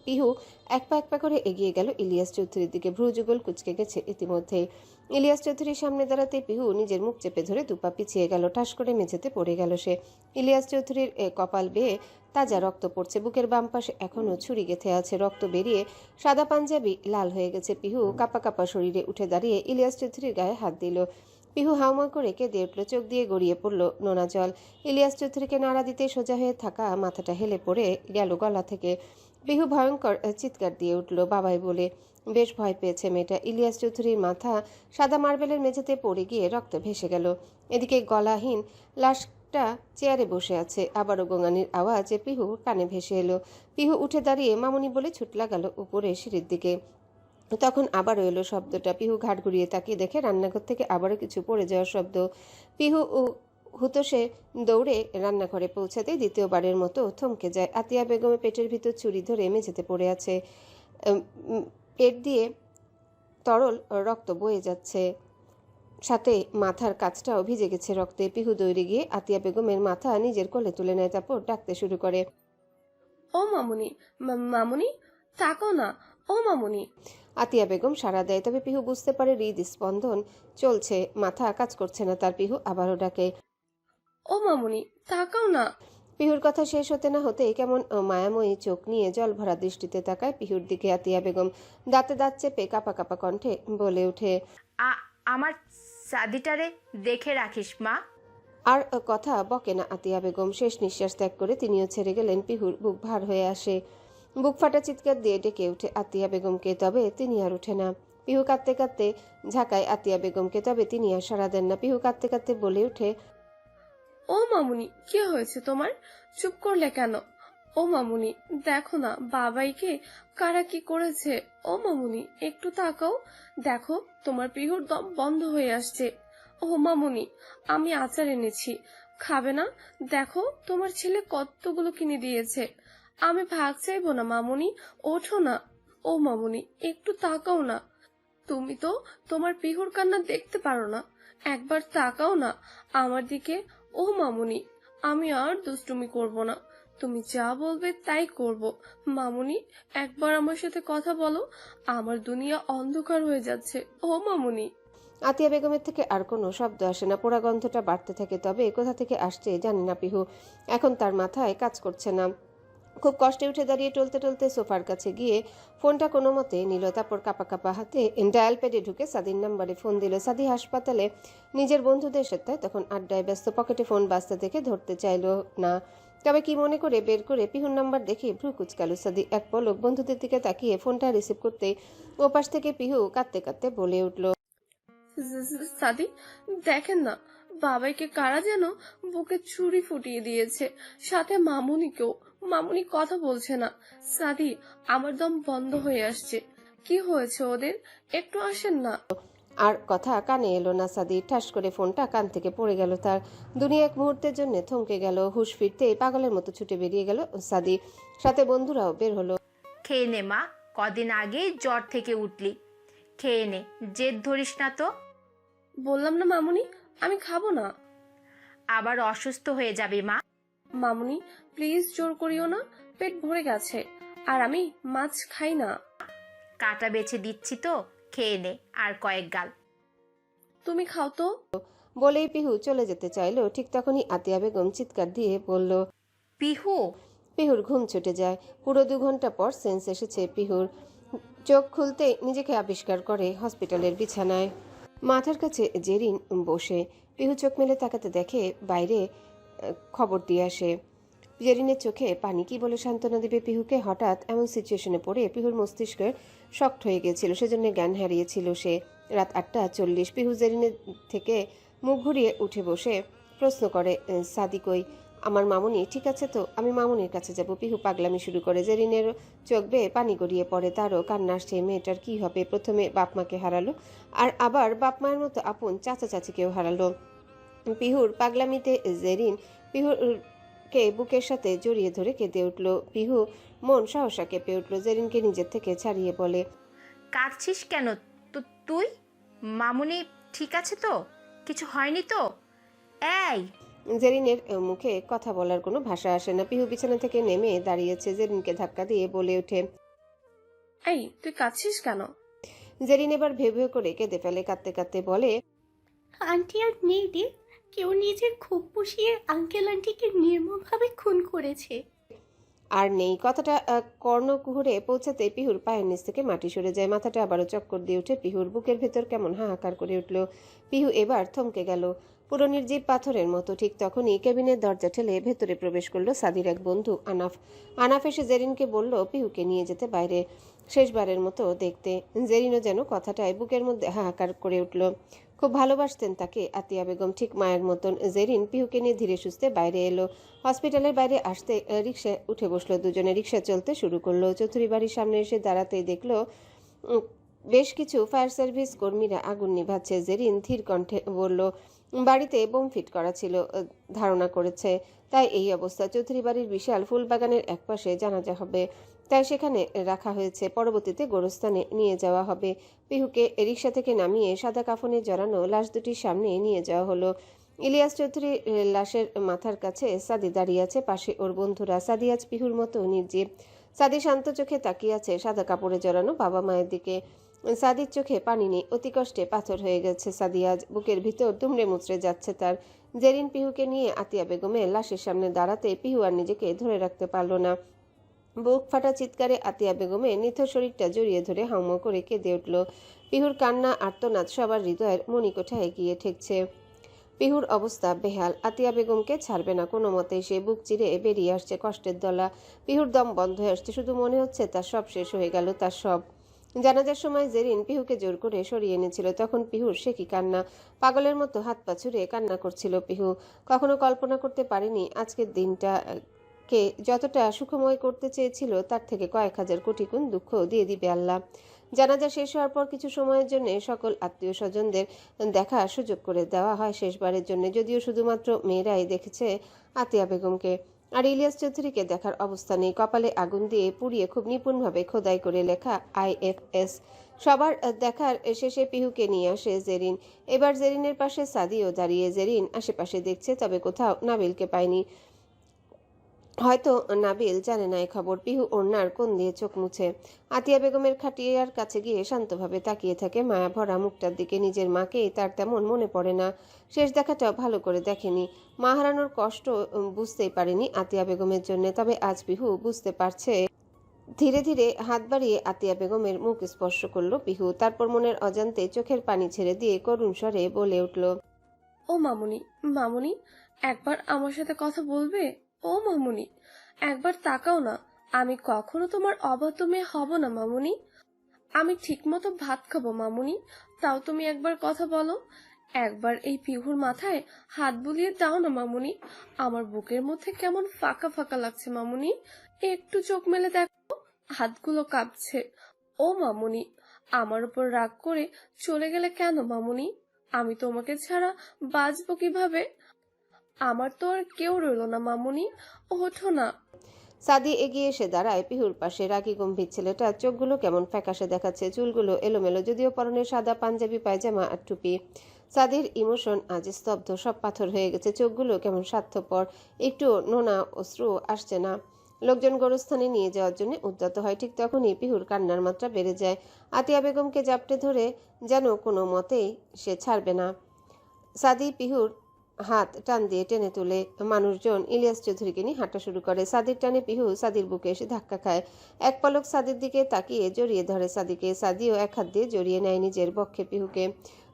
পিহু এক পা করে এগিয়ে গেল ইলিয়াস চৌধুরীর দিকে। ভ্রুযুগল কুচকে গেছে ইতিমধ্যে। ইলিয়াস চৌধুরীর সামনে দাঁড়াতে পিহু নিজের মুখ চেপে ধরে 2 পা পিছিয়ে গেল। ঠাস করে মেঝেতে পড়ে গেল সে। ইলিয়াস চৌধুরীর কপাল বেয়ে তাজা রক্ত পড়ছে। বুকের বাম পাশে এখনো ছুরি গেঁথে আছে। রক্ত বেরিয়ে সাদা পাঞ্জাবি লাল হয়ে গেছে। পিহু কাপা কাপা শরীরে উঠে দাঁড়িয়ে ইলিয়াস চৌধুরীর গায়ে হাত দিল। পিহু হাউমা করে কেঁদে উঠল, চোখ দিয়ে গড়িয়ে পড়ল নোনা জল। ইলিয়াস চৌধুরীকে নাড়া দিতে সোজা হয়ে থাকা মাথাটা হেলে পড়ে গেল গলা থেকে। পিহু ভয়ঙ্কর চিৎকার দিয়ে উঠল বাবাই বলে। বেশ ভয় পেয়েছে মেয়েটা। ইলিয়াস চৌধুরীর মাথা সাদা মার্বেলের মেঝেতে পড়ে গিয়ে রক্ত ভেসে গেল। এদিকে গলাহীন লাশটা চেয়ারে বসে আছে। আবারও গোঙানির আওয়াজে পিহু কানে ভেসে এলো। পিহু উঠে দাঁড়িয়ে মামুনি বলে ছুট লাগালো উপরে সিঁড়ির দিকে। তখন আবারও এলো শব্দটা। পিহু ঘাট ঘুরিয়ে তাকিয়ে দেখে রান্নাঘর থেকে আবারও কিছু পড়ে যাওয়ার শব্দ। পিহু হুতোষে দৌড়ে রান্নাঘরে পৌঁছাতে দ্বিতীয়বারের মতো থমকে যায়। আতিয়া বেগমের পেটের ভিতর ছুরি ধরে মেঝেতে পড়ে আছে। পেট দিয়ে তরল রক্ত বয়ে যাচ্ছে, সাথে মাথার কাছটাও ভিজে গেছে রক্তে। পিহু দৌড়ে গিয়ে আতিয়া বেগমের মাথা নিজের কোলে তুলে নেয়, তারপর ডাকতে শুরু করে, ও মামুনি, মামুনি তাকাও না, ও মামুনি। আতিয়া বেগম সাড়া দেয়, তবে পিহু বুঝতে পারে হৃদস্পন্দন চলছে, মাথা কাজ করছে না তার। পিহু আবারও ডাকে, ও মামুনি তাকাও না। পিহুর কথা শেষ হতে না হতে কেমন মায়াময়ী চোখ নিয়ে জল ভরা দৃষ্টিতে তাকায় পিহুর দিকে আতিয়া বেগম। দাঁতে দাঁত চেপে কাপা কাপা কণ্ঠে বলে ওঠে, আমার সাদিটারে দেখে রাখিস মা। আর কথা বকে না আতিয়া বেগম। শেষ নিঃশ্বাস ত্যাগ করে তিনিও ছেড়ে গেলেন। পিহুর বুক ভার হয়ে আসে, বুক ফাটা চিৎকার দিয়ে ডেকে উঠে আতিয়া বেগমকে, তবে তিনি আর ওঠে না। পিহু কাঁদতে কাঁদতে ঝাঁকায় আতিয়া বেগমকে, তবে তিনি আর সাড়া দেন না। পিহু কাঁদতে কাঁদতে বলে ওঠে, ও মামুনি কি হয়েছে তোমার? চুপ করলে কেন? ও মামুনি দেখো না বাবাইকে কারা কি করেছে। ও মামুনি একটু তাকাও, দেখো তোমার পিহুর দম বন্ধ হয়ে আসছে। ও মামুনি আমি আচার এনেছি, খাবে না? দেখো তোমার ছেলে কতগুলো কিনে দিয়েছে। আমি ভাগ চাইবো না মামুনি, ওঠো না। ও মামুনি একটু তাকাও না, তুমি তো তোমার পিহুর কান্না দেখতে পারো না, একবার তাকাও না আমার দিকে। ও মামুনি আমি আর দুষ্টুমি করব না, তুমি যা বলবে তাই করব। মামুনি একবার আমার সাথে কথা বলো, আমার দুনিয়া অন্ধকার হয়ে যাচ্ছে। ও মামুনি। আতিয়া বেগমের থেকে আর কোনো শব্দ আসে না, পোড়া গন্ধটা বাড়তে থাকে, তবে কোথা থেকে আসছে জানি না পিহু। এখন তার মাথায় কাজ করছে না। খুব কষ্টে উঠে দাঁড়িয়ে টলতে টলতে সোফার কাছে গিয়ে ফোনটা কোনো মতে নিল, তারপর কাপা কাপা হাতে ডায়াল প্যাডে ঢুকে সাদির নাম্বারে ফোন দিল। সাদি হাসপাতালে নিজের বন্ধুদের সাথে তখন আড্ডায় ব্যস্ত। পকেটে ফোন বাজতে দেখে ধরতে চাইল না, তবে কি মনে করে বের করে পিহুর নাম্বার দেখে ভ্রু কুচকাল সাদি। এক পলক বন্ধুদের দিকে তাকিয়ে ফোনটা রিসিভ করতে ওপাশ থেকে পিহু কাঁদতে কাঁদতে বলে উঠল, সাদি দেখেন না বাবাইকে কারা যেন বুকে ছুরি ফুটিয়ে দিয়েছে, সাথে মামুনিকেও। মামুনি কথা বলছে না। সাদি আমার দম বন্ধ হয়ে আসছে। কি হয়েছে ওদের? একটু আসেন না। আর কথা কানে এলো না সাদি। ঠাস করে ফোনটা কান থেকে পড়ে গেল তার। দুনিয়া এক মুহূর্তের জন্য থমকে গেল। হুঁশ ফিরতে পাগলের মতো ছুটে বেরিয়ে গেল সাদি, সাথে বন্ধুরাও বের হলো। খেয়ে নে মা, কদিন আগেই জ্বর থেকে উঠলি, খেয়ে নে, জেদ ধরিস না তো। বললাম না মামুনি আমি খাবো না। আবার অসুস্থ হয়ে যাবে মা। মামুনি প্লিজ জোর করিও না, পেট ভরে গেছে, আর আমি মাছ খাই না। কাটা বেছে দিচ্ছি তো, খেয়ে নে আর কয়েক গাল। তুমি খাও তো। বলেই পিহু চলে যেতে চাইলো, ঠিক তখনই আতিয়া বেগম চিৎকার দিয়ে বলল, পিহু। পিহুর ঘুম ছুটে যায়। পুরো 2 ঘন্টা পর সেন্স এসেছে পিহুর। চোখ খুলতে নিজেকে আবিষ্কার করে হসপিটালের বিছানায়, মাথার কাছে জেরিন বসে। পিহু চোখ মেলে তাকাতে দেখে বাইরে খবর দিয়ে আসে। জেরিনের চোখে পানি। কি বলে সান্ত্বনা দেবে পিহুকে? হঠাৎ এমন সিচুয়েশনে পড়ে পিহুর মস্তিষ্কে শক্ট হয়ে গিয়েছিল, সেজন্য জ্ঞান হারিয়েছিল সে। রাত 8:40। পিহু জেরিনের থেকে মুখ ঘুরিয়ে উঠে বসে প্রশ্ন করে, সাদি কই? আমার মামুনি ঠিক আছে তো? আমি মামুনির কাছে যাব। পিহু পাগলামি শুরু করে। জেরিনের চোখ বেয়ে পানি গড়িয়ে পড়ে, তারও কান্না আসছে। মেয়েটার কি হবে? প্রথমে বাপ মাকে হারালো, আর আবার বাপ মায়ের মতো আপন চাচা চাচিকেও হারালো। পিহুর পাগলামিতে জেরিন পিহুকে বুকের সাথে জড়িয়ে ধরে কেঁদে উঠল। পিহু মন সাহসা কেঁপে উঠল। জেরিনকে নিজের থেকে ছাড়িয়ে বলে, কাঁদছিস কেন তুই? মামুনি ঠিক আছে তো? কিছু হয়নি তো? এই। জেরিনের মুখে কথা বলার কোনো ভাষা আসে না। পিহু বিছানা থেকে নেমে দাঁড়িয়েছে, জেরিনকে ধাক্কা দিয়ে বলে ওঠে, এই তুই কাঁদছিস কেন? জেরিন এবার ভেউ ভেউ করে কেঁদে ফেলে। কাঁদতে কাঁদতে বলে, আন্টি আর নেই রে, কেউ নিজের খুব পুষিয়ে আঙ্কেল আন্টিকে নির্মমভাবে খুন করেছে। আর নেই। কথাটা কর্ণকুহরে পৌঁছাতে পিহুর পায়ের নিচ থেকে মাটি সরে যায়। মাথাটা আবারও চক্কর দিয়ে উঠে পিহুর বুকের ভেতর কেমন হাহাকার করে উঠল। পিহু এবার থমকে গেল, পুরো নির্জীব পাথরের মতো। ঠিক তখনই কেবিনের দরজা ঠেলে ভেতরে প্রবেশ করলো সাদির এক বন্ধু আনাফ। আনাফ এসে জেরিনকে বলল পিহুকে নিয়ে যেতে বাইরে, শেষবারের মতো দেখতে। জেরিনও যেন কথাটায় বুকের মধ্যে হাহাকার করে উঠল। খুব ভালোবাসতেন তাকে আতিয়া বেগম, ঠিক মায়ের মতন। জেরিন পিহুকে নিয়ে ধীরে সুস্থে বাইরে এলো। হসপিটালের বাইরে আসতে রিকশায় উঠে বসলো দুজনে। রিকশা চলতে শুরু করলো। চৌধুরী বাড়ির সামনে এসে দাঁড়াতেই দেখলো বেশ কিছু ফায়ার সার্ভিস কর্মীরা আগুন নিভাচ্ছে। জেরিন ধীর কণ্ঠে বলল, বাড়িতে বোম ফিট করা ছিল ধারণা করেছে, তাই এই অবস্থা। চৌধুরী বাড়ির বিশাল ফুলবাগানের একপাশে জানাজা হবে, তাই সেখানে রাখা হয়েছে। পরবর্তীতে গোরস্থানে নিয়ে যাওয়া হবে। পিহুকে রিকশা থেকে নামিয়ে সাদা কাফনে জড়ানো লাশ দুটির সামনে নিয়ে যাওয়া হলো। ইলিয়াস চৌধুরীর লাশের মাথার কাছে সাদি দাঁড়িয়ে আছে, পাশে ওর বন্ধুরা। সাদি আজ পিহুর মতো নির্জীব। সাদি শান্ত চোখে তাকিয়ে আছে সাদা কাপড়ে জড়ানো বাবা মায়ের দিকে। সাদির চোখে পানি নেই, অতি কষ্টে পাথর হয়ে গেছে সাদি আজ। বুকের ভিতর দুমড়ে মুচড়ে যাচ্ছে তার। জেরিন পিহুকে নিয়ে আতিয়া বেগমের লাশের সামনে দাঁড়াতে পিহু আর নিজেকে ধরে রাখতে পারল না। বুক ফাটা চিৎকারে আতিয়া বেগমের নিথর শরীরটা জড়িয়ে ধরে হাউমাউ করে কেঁদে উঠল। পিহুর কান্না আর্তনাদ সবার হৃদয়ের মণিকোঠায় গিয়ে ঠেকছে। পিহুর অবস্থা বেহাল। আতিয়া বেগমকে ছাড়বে না কোনো মতে। সে বুক চিরে বেরিয়ে আসছে কষ্টের দলা। পিহুর দম বন্ধ হয়ে আসছে, শুধু মনে হচ্ছে তার সব শেষ হয়ে গেল, তার সব। জানাজার সময় জেরিন পিহুকে জোর করে সরিয়ে এনেছিল, তখন পিহুর সে কি কান্না! পাগলের মতো হাত পা ছুড়ে কান্না করছিল পিহু। কখনো কল্পনা করতে পারেনি আজকের দিনটা কে যতটা সুখময় করতে চেয়েছিল তার থেকে কয়েক হাজার কোটি গুণ দুঃখ দিয়ে দিবে আল্লাহ। জানাজা শেষ হওয়ার পর কিছু সময়ের জন্য সকল আত্মীয় স্বজনদের দেখার সুযোগ করে দেওয়া হয় শেষবারের জন্য, যদিও শুধুমাত্র মেয়েরাই দেখেছে আতিয়া বেগমকে। আর ইলিয়াস চৌধুরীকে দেখার অবস্থা নেই। কপালে আগুন দিয়ে পুড়িয়ে খুব নিপুণভাবে খোদাই করে লেখা IFS। সবার দেখার শেষে পিহুকে নিয়ে আসে জেরিন। এবার জেরিনের পাশে সাদিও দাঁড়িয়ে। জেরিন আশেপাশে দেখছে, তবে কোথাও নাবিলকে পায়নি। হয়তো নাবিল জানে না এ খবর। পিহু ওড়নার কোণ দিয়ে চোখ মুছে আতিয়া বেগমের খাটিয়ার কাছে গিয়ে শান্তভাবে তাকিয়ে থাকে মায়া ভরা মুখটার দিকে। নিজের মাকেই তার তেমন মনে পড়ে না। শেষ দেখাটাও ভালো করে দেখেনি। মা হারানোর কষ্ট বুঝতেই পারেনি আতিয়া বেগমের জন্য, তবে আজ পিহু বুঝতে পারছে। ধীরে ধীরে হাত বাড়িয়ে আতিয়া বেগমের মুখ স্পর্শ করলো পিহু। তারপর মনের অজান্তে চোখের পানি ছেড়ে দিয়ে করুণ স্বরে বলে উঠল, ও মামুনি, মামুনি, একবার আমার সাথে কথা বলবে? ও মামুনি, একবার তাকাও না। আমি কখনো তোমার অবাধ্য মেয়ে হব না মামুনি। আমি ঠিকমতো ভাত খাবো মামুনি, তাও তুমি একবার কথা বলো। একবার এই পিহুর মাথায় হাত বুলিয়ে দাও না মামুনি। আমার বুকের মধ্যে কেমন ফাঁকা ফাঁকা লাগছে মামুনি। একটু চোখ মেলে দেখো, হাতগুলো কাঁপছে। ও মামুনি, আমার উপর রাগ করে চলে গেলে কেন মামুনি? আমি তোমাকে ছাড়া বাঁচবো কিভাবে? আমার তো আর কেউ রইল না মামুনি, ওঠো না। সাদি এগিয়ে এসে দাঁড়ায় পিহুর পাশে। রাগী গম্ভীর ছেলেটা, চোখগুলো কেমন ফ্যাকাশে দেখাচ্ছে, চুলগুলো এলোমেলো, যদিও পরনে সাদা পাঞ্জাবি পায়জামা আর টুপি। সাদির ইমোশন আজ স্তব্ধ, সব পাথর হয়ে গেছে। চোখগুলো কেমন স্বার্থপর, একটু নোনা অশ্রু আসছে না। লোকজন গোরস্থানে নিয়ে যাওয়ার জন্য উদ্যত হয়। ঠিক তখনই পিহুর কান্নার মাত্রা বেড়ে যায়। আতিয়া বেগমকে জাপটে ধরে যেন কোনো মতেই সে ছাড়বে না। সাদি পিহুর হাত টান দিয়ে টেনে তুলে। মানুষজন ইলিয়াস চৌধুরীকে নিয়ে হাঁটা শুরু করে। সাদির টানে পিহু সাদির বুকে এসে ধাক্কা খায়। এক পলক সাদির দিকে তাকিয়ে জড়িয়ে ধরে সাদিকে। সাদিও এক হাত দিয়ে জড়িয়ে নেয় নিজের বক্ষে পিহুকে।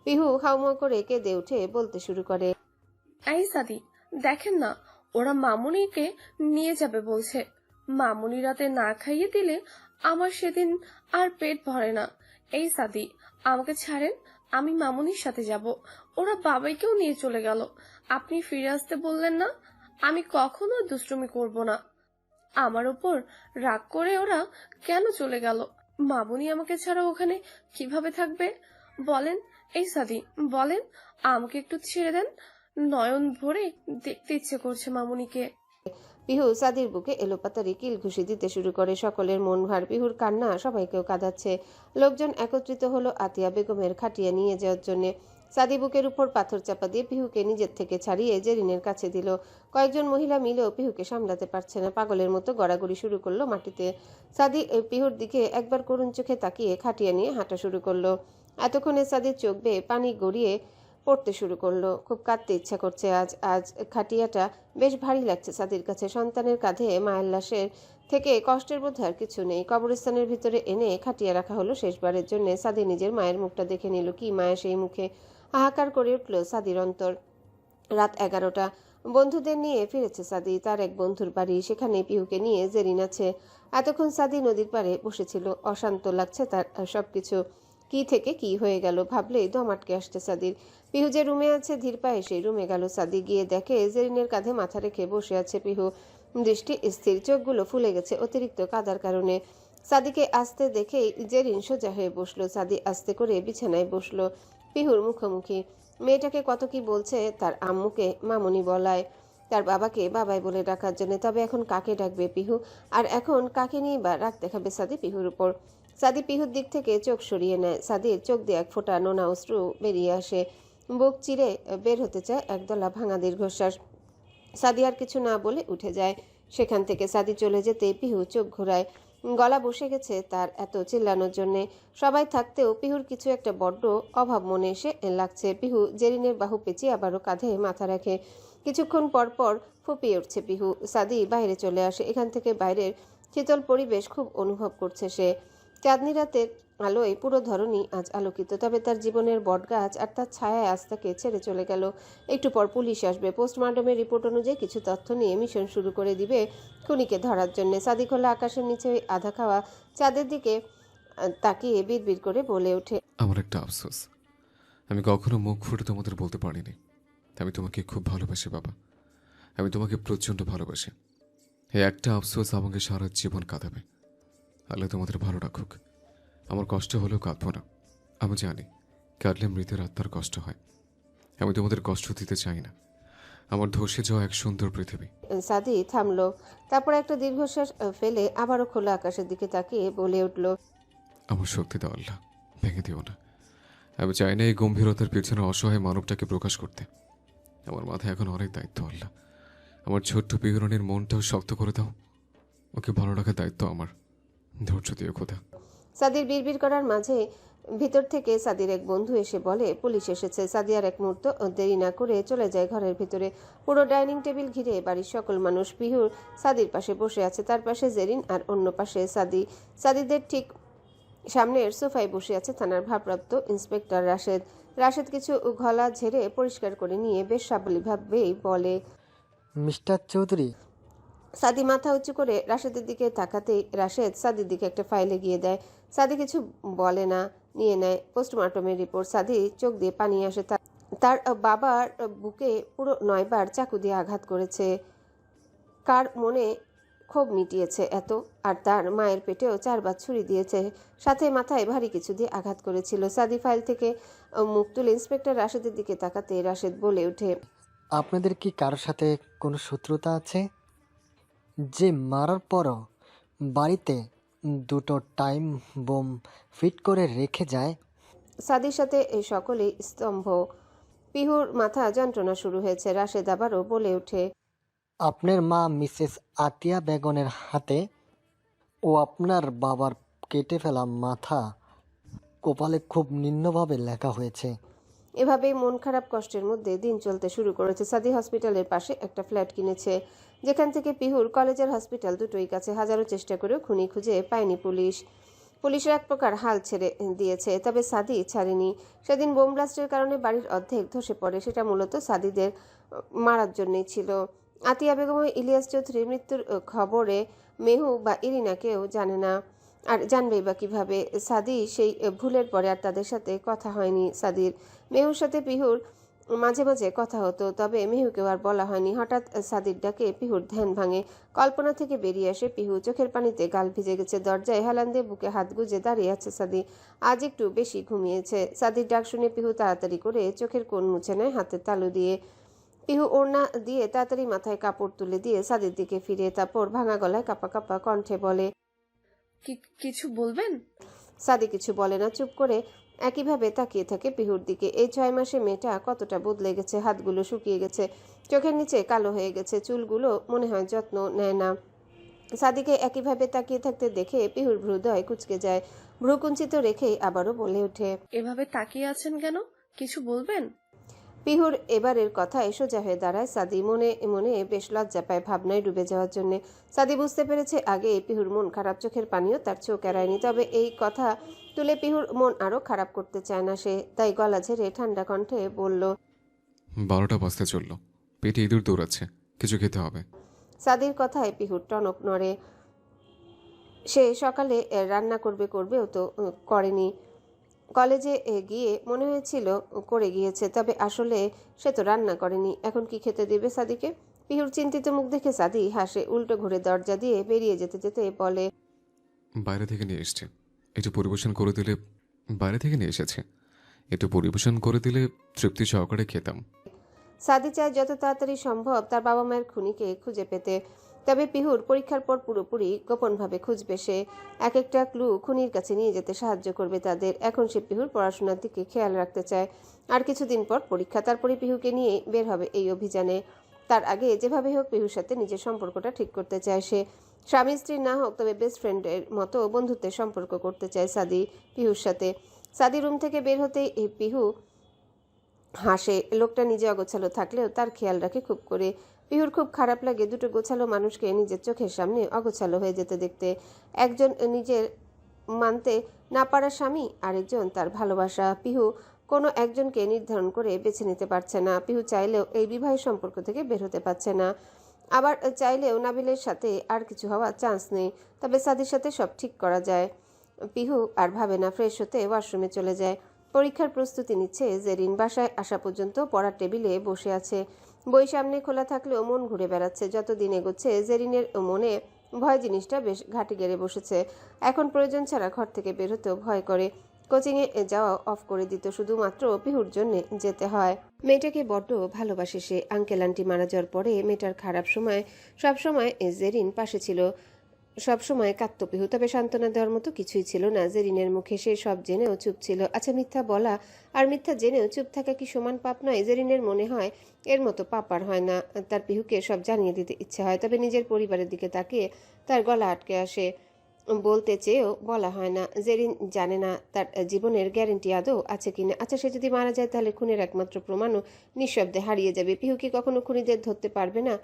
পিহু হাউমাউ করে কেঁদে উঠে বলতে শুরু করে, এই সাদি, দেখেন না, ওরা মামুনিকে নিয়ে যাবে বলছে। মামুনি রাতে না খাইয়ে দিলে আমার সেদিন আর পেট ভরে না। এই সাদি, আমাকে ছাড়েন, আমি মামুনির সাথে যাব। ওরা বাবাইকেও নিয়ে চলে গেল। আপনি ফিরে আসতে বললেন না? আমি কখনো দুষ্টুমি করব না। আমার উপর রাগ করে ওরা কেন চলে গেল? মামুনি আমাকে ছাড়া ওখানে কিভাবে থাকবে বলেন? এই সাদি, বলেন, আমাকে একটু ছেড়ে দেন। নয়ন ভরে দেখতে ইচ্ছে করছে মামুনিকে। পিহু সাদির বুকে এলোপাতারি কিল ঘুষি দিতে শুরু করে। সকলের মন ভার, পিহুর কান্না সবাইকেও কাঁদাচ্ছে। লোকজন একত্রিত হলো আতিয়া বেগমের খাটিয়া নিয়ে যাওয়ার জন্য। সাদি বুকের উপর পাথর চাপা দিয়ে পিহুকে নিজের থেকে ছাড়িয়ে জেরিনের কাছে দিল। কয়েকজন মহিলা মিলেও পিহুকে সামলাতে পারছে না, পাগলের মতো গড়াগড়ি শুরু করলো মাটিতে। সাদি পিহুর দিকে একবার করুণ চোখে তাকিয়ে খাটিয়া নিয়ে হাঁটা শুরু করলো। এতক্ষণে সাদির চোখ বেয়ে পানি গড়িয়ে পড়তে শুরু করলো। খুব কাঁদতে ইচ্ছা করছে আজ। আজ খাটিয়াটা বেশ ভারী লাগছে সাদির কাছে। সন্তানের কাঁধে মায়ের লাশের থেকে কষ্টের বোধ আর কিছু নেই। কবরস্থানের ভিতরে এনে খাটিয়ে রাখা হলো শেষবারের জন্য। সাদি নিজের মায়ের মুখটা দেখে নিল। কি মায়া সেই মুখে! হাহাকার করে উঠল সাদির অন্তর। রাত 11টা। বন্ধুদের নিয়ে ফিরেছে সাদি তার এক বন্ধুর বাড়ি। সেখানে পিহুকে নিয়ে জেরিন আছে। এতক্ষণ সাদি নদীর পাড়ে বসেছিল। অশান্ত লাগছে তার সবকিছু। কি থেকে কি হয়ে গেল ভাবলেই দম আটকে আসছে সাদির। পিহু যে রুমে আছে ধীর পায়ে সেই রুমে গেল সাদি। গিয়ে দেখে জেরিনের কাঁধে মাথা রেখে বসে আছে পিহু। দৃষ্টি স্থির, চোখগুলো ফুলে গেছে অতিরিক্ত কাদার কারণে। সাদিকে আসতে দেখেই জেরিন সোজা হয়ে বসলো। সাদি আস্তে করে বিছানায় বসলো পিহুর মুখোমুখি। মেয়েটাকে কত কি বলছে তার আম্মুকে মামুনি বলায়, তার বাবাকে বাবাই বলে ডাকার জন্য। তবে এখন কাকে ডাকবে পিহু? আর এখন কাকে নিয়ে বা রাগ দেখাবে সাদি পিহুর উপর? সাদি পিহুর দিক থেকে চোখ সরিয়ে নেয়। সাদির চোখ দিয়ে এক ফোঁটা নোনা অশ্রু বেরিয়ে আসে। বুক চিরে বের হতে চায় একদলা ভাঙা দীর্ঘশ্বাস। সাদি আর কিছু না বলে উঠে যায় সেখান থেকে। সাদি চলে যেতে পিহু চোখ ঘোরায়। গলা বসে গেছে তার এত চিল্লানোর জন্যে। সবাই থাকতেও পিহুর কিছু একটা বড্ড অভাব মনে এসে লাগছে। পিহু জেরিনের বাহু পেঁচিয়ে আবারও কাঁধে মাথা রাখে। কিছুক্ষণ পর পর ফুপিয়ে উঠছে পিহু। সাদি বাইরে চলে আসে। এখান থেকে বাইরের শীতল পরিবেশ খুব অনুভব করছে সে। চাঁদনি রাতের আলোয় পুরো ধরনী আজ আলোকিত। তবে তার জীবনের বটগাছ আর তার ছায়ায় আজ তাকে ছেড়ে চলে গেল। একটু পর পুলিশ আসবে। পোস্টমর্টমের রিপোর্ট অনুযায়ী কিছু তথ্য নিয়ে মিশন শুরু করে দিবে খুনিকে ধরার জন্য। সাদি খোলা আকাশের নিচে ওই আধা খাওয়া চাঁদের দিকে তাকিয়ে বিড়বিড় করে বলে ওঠে, আমার একটা আফসোস, আমি কখনো মুখ ফুটে তোমাদের বলতে পারিনি। আমি তোমাকে খুব ভালোবাসি বাবা, আমি তোমাকে প্রচণ্ড ভালোবাসি। এই একটা আফসোস আমাকে সারা জীবন কাঁদাবে। আল্লাহ তোমাদের ভালো রাখুক। আমার কষ্ট হলেও কাঁদবো না। আমি জানি কাঁদলে মৃতের আত্মার কষ্ট হয়। আমি তোমাদের কষ্ট দিতে চাই না। আমার ধসে যাওয়া এক সুন্দর পৃথিবী। সাদি থামলো। তারপর একটা দীর্ঘশ্বাস ফেলে আবারও খোলা আকাশের দিকে তাকিয়ে বলে উঠল, আমার শক্তি দাও আল্লাহ, ভেঙে দিও না। আমি চাই না এই গম্ভীরতার পিছনে অসহায় মানবটাকে প্রকাশ করতে। আমার মাথায় এখন অনেক দায়িত্ব আল্লাহ। আমার ছোট্ট পিহরণের মনটাও শক্ত করে দাও। ওকে ভালো রাখার দায়িত্ব আমার। ধৈর্য দিও খোদা। সাদির বিড়বিড় করার মাঝে ভিতর থেকে সাদির এক বন্ধু এসে বলে পুলিশ এসেছে। সাদি আর এক মুহূর্ত দেরি না করে চলে যায় ঘরের ভিতরে। পুরো ডাইনিং টেবিল ঘিরে বাড়ির সকল মানুষ। পিহুর সাদির পাশে বসে আছে, তার পাশে জেরিন আর অন্য পাশে সাদি। সাদিদের ঠিক সামনের সোফায় বসে আছে থানার ভারপ্রাপ্ত ইন্সপেক্টর রাশেদ। রাশেদ কিছু গলা ঝেড়ে পরিষ্কার করে নিয়ে বেশ সাবলীলভাবেই বলে, মিস্টার চৌধুরী, সাদি মাথা উঁচু করে রাশেদের দিকে তাকাতেই রাশেদ সাদির দিকে একটা ফাইল এগিয়ে দেয়। সাদি কিছু বলে না, নিয়ে নেয় পোস্টমর্টমের রিপোর্ট। সাদি চোখ দিয়ে পানি আসে। তার বাবার বুকে পুরো 9 বার চাকু দিয়ে আঘাত করেছে। কার মনে ক্ষোভ মিটিয়েছে এত? আর তার মায়ের পেটেও 4 বার ছুরি দিয়েছে, সাথে মাথায় ভারী কিছু দিয়ে আঘাত করেছিল। সাদি ফাইল থেকে মুখ তুলে ইন্সপেক্টর রাশেদের দিকে তাকাতে রাশেদ বলে ওঠে, আপনাদের কি কারোর সাথে কোনো শত্রুতা আছে যে মারার পরও বাড়িতে 2টো টাইম বোম ফিট করে রেখে যায়? সাদির সাথে এই সকলেই স্তম্ভ। পিহুর মাথা যন্ত্রণা শুরু হয়েছে। রাশেদ আবারও বলে ওঠে, আপনার মা মিসেস আতিয়া বেগমের হাতে ও আপনার বাবার কেটে ফেলা মাথা কপালে খুব নিম্নভাবে লেখা হয়েছে। এভাবেই মন খারাপ কষ্টের মধ্যে দিন চলতে শুরু করেছে। সাদি হসপিটালের পাশে একটা ফ্ল্যাট কিনেছে, যেখান থেকে পিহুর কলেজের হসপিটাল দুটোই কাছে। হাজারো চেষ্টা করেও খুনি খুঁজে পায়নি পুলিশ। পুলিশের এক প্রকার হাল ছেড়ে দিয়েছে, তবে সাদি ছাড়েনি। সেদিন বোম ব্লাস্টের কারণে বাড়ির অর্ধেক ধসে পড়ে। সেটা মূলত সাদিদের মারার জন্যই ছিল। আতিয়া বেগম ও ইলিয়াস চৌধুরীর মৃত্যুর খবরে মেহু বা ইরিনা কেউ জানে না, আর জানবেই বা কিভাবে? সাদি সেই ভুলের পরে আর তাদের সাথে কথা হয়নি সাদির। মেহুর সাথে পিহুর মাঝে মাঝে কথা হতো, তবে মেহুকেও আর বলা হয়নি। হঠাৎ সাদির ডাকে পিহুর ধ্যান ভাঙে। কল্পনা থেকে বেরিয়ে আসে পিহু। চোখের পানিতে গাল ভিজে গেছে। দরজায় হেলান দিয়ে বুকে হাত গুজে দাঁড়িয়ে আছে সাদি। আজ একটু বেশি ঘুমিয়েছে। সাদির ডাক শুনে পিহু তাড়াতাড়ি করে চোখের কোণ মুছে নেয় হাতের তালু দিয়ে। পিহু ওড়না দিয়ে তাড়াতাড়ি মাথায় কাপড় তুলে দিয়ে সাদির দিকে ফিরে, তারপর ভাঙা গলায় কাপা কাপা কণ্ঠে বলে, কিছু বলবেন? সাদি কিছু বলে না, চুপ করে একইভাবে তাকিয়ে থাকে পিহুর দিকে। এই 6 মাসে মেয়েটা কতটা বদলে গেছে। হাতগুলো শুকিয়ে গেছে, চোখের নিচে কালো হয়ে গেছে, চুলগুলো মনে হয় যত্ন নেয় না। সাদিকে একইভাবে তাকিয়ে থাকতে দেখে পিহুর হৃদয় কুঁচকে যায়। ভ্রুকুঞ্চিত রেখেই আবারও বলে ওঠে, এভাবে তাকিয়ে আছেন কেন? কিছু বলবেন? পিহুর এবারের কথায় সোজা হয়ে দাঁড়ায় সাদি। মনে মনে বেশ লজ্জা পায় ভাবনায় ডুবে যাওয়ার জন্য। সাদি বুঝতে পেরেছে আগে পিহুর মন খারাপ, চোখের পানিও তার চোখ এড়ায়নি। তবে এই কথা তুলে পিহুর মন আরো খারাপ করতে চায় না সে, তাই গলা ঝেড়ে ঠান্ডা কণ্ঠে বলল, 12টা বাজতে চললো, পেটে ইঁদুর দৌড়াচ্ছে, কিছু খেতে হবে। সাদির কথায় পিহুর টনক নড়ে। সে সকালে রান্না করবেও তো করেনি। কলেজে গিয়ে মনে হয়েছিল করে গিয়েছে, তবে আসলে সে তো রান্না করেনি। এখন কি খেতে দেবে সাদিকে? পিহুর চিন্তিত মুখ দেখে সাদি হাসে, উল্টো ঘুরে দরজা দিয়ে বেরিয়ে যেতে যেতে বলে, বাইরে থেকে নিয়ে এসেছে, একটু পরিবেশন করে দিলে। বাইরে থেকে নিয়ে এসেছে, একটু পরিবেশন করে দিলে তৃপ্তি সহকারে খেতাম। সাদি চায় যত তাড়াতাড়ি সম্ভব তার বাবা মায়ের খুনিকে খুঁজে পেতে। তবে পিহুর পরীক্ষার পর পুরোপুরি গোপনভাবে খুঁজবে সে। এক একটা ক্লু খুনির কাছে নিয়ে যেতে সাহায্য করবে তাদের। এখন সে পিহুর পড়াশোনার দিকে খেয়াল রাখতে চায়। আর কিছুদিন পর পরীক্ষা, তারপরে পিহুকে নিয়ে বের হবে এই অভিযানে। তার আগে যেভাবে হোক পিহুর সাথে নিজের সম্পর্কটা ঠিক করতে চায় সে। স্বামী স্ত্রী না হোক, তবে বেস্ট ফ্রেন্ডের মতো বন্ধুত্বের সম্পর্ক করতে চায় সাদি পিহুর সাথে। সাদি রুম থেকে বের হতেই পিহু হাসে। লোকটা নিজে অগোছালো থাকলেও তার খেয়াল রাখে খুব করে। পিহুর খুব খারাপ লাগে দুটো গোছালো মানুষকে নিজের চোখের সামনে অগোছালো হয়ে যেতে দেখতে। একজন নিজের মানতে না পারা স্বামী, আরেকজন তার ভালোবাসা। পিহু কোনো একজনকে নির্ধারণ করে বেছে নিতে পারছে না। পিহু চাইলেও এই বিবাহের সম্পর্ক থেকে বের হতে পারছে না। আবার চাইলেও নাবিলের সাথে আর কিছু হওয়ার চান্স নেই। তবে সাদির সাথে সব ঠিক করা যায়। পিহু আর ভাবে না, ফ্রেশ হতে ওয়াশরুমে চলে যায়। পরীক্ষার প্রস্তুতি নিচ্ছে জেরিন। বাসায় আসা পর্যন্ত পড়ার টেবিলে বসে আছে। বই সামনে খোলা থাকলেও মন ঘুরে বেড়াচ্ছে। যত দিন এগোচ্ছে জেরিনের মনে ভয় জিনিসটা বেশ ঘাঁটি গেড়ে বসেছে। এখন প্রয়োজন ছাড়া ঘর থেকে বের হতেও ভয় করে। কোচিংয়ে যাওয়া অফ করে দিত, শুধুমাত্র পিহুর জন্য যেতে হয়। মেয়েটাকে বড্ড ভালোবাসে সে। আঙ্কেল আন্টি মারা যাওয়ার পরে মেয়েটার খারাপ সময় সবসময় জেরিন পাশে ছিল। সবসময় কাঁদত পিহু, তবে সান্ত্বনা দেওয়ার মতো কিছুই ছিল না জেরিনের মুখে। সে সব জেনেও চুপ ছিল। আচ্ছা, মিথ্যা বলা আর মিথ্যা জেনেও চুপ থাকা কি সমান পাপ নয়? জেরিনের মনে হয় এর মতো পাপ আর হয় না। তার পিহুকে সব জানিয়ে দিতে ইচ্ছে হয়, তবে নিজের পরিবারের দিকে তাকিয়ে তার গলা আটকে আসে। বলতে চেয়েও বলা হয় না। জেরিন জানে না তার জীবনের গ্যারেন্টি আদৌ আছে কিনা। আচ্ছা, সে যদি মারা যায় তাহলে খুনের একমাত্র প্রমাণও নিঃশব্দে হারিয়ে যাবে। পিহু কি কখনো খুনিদের ধরতে পারবে না?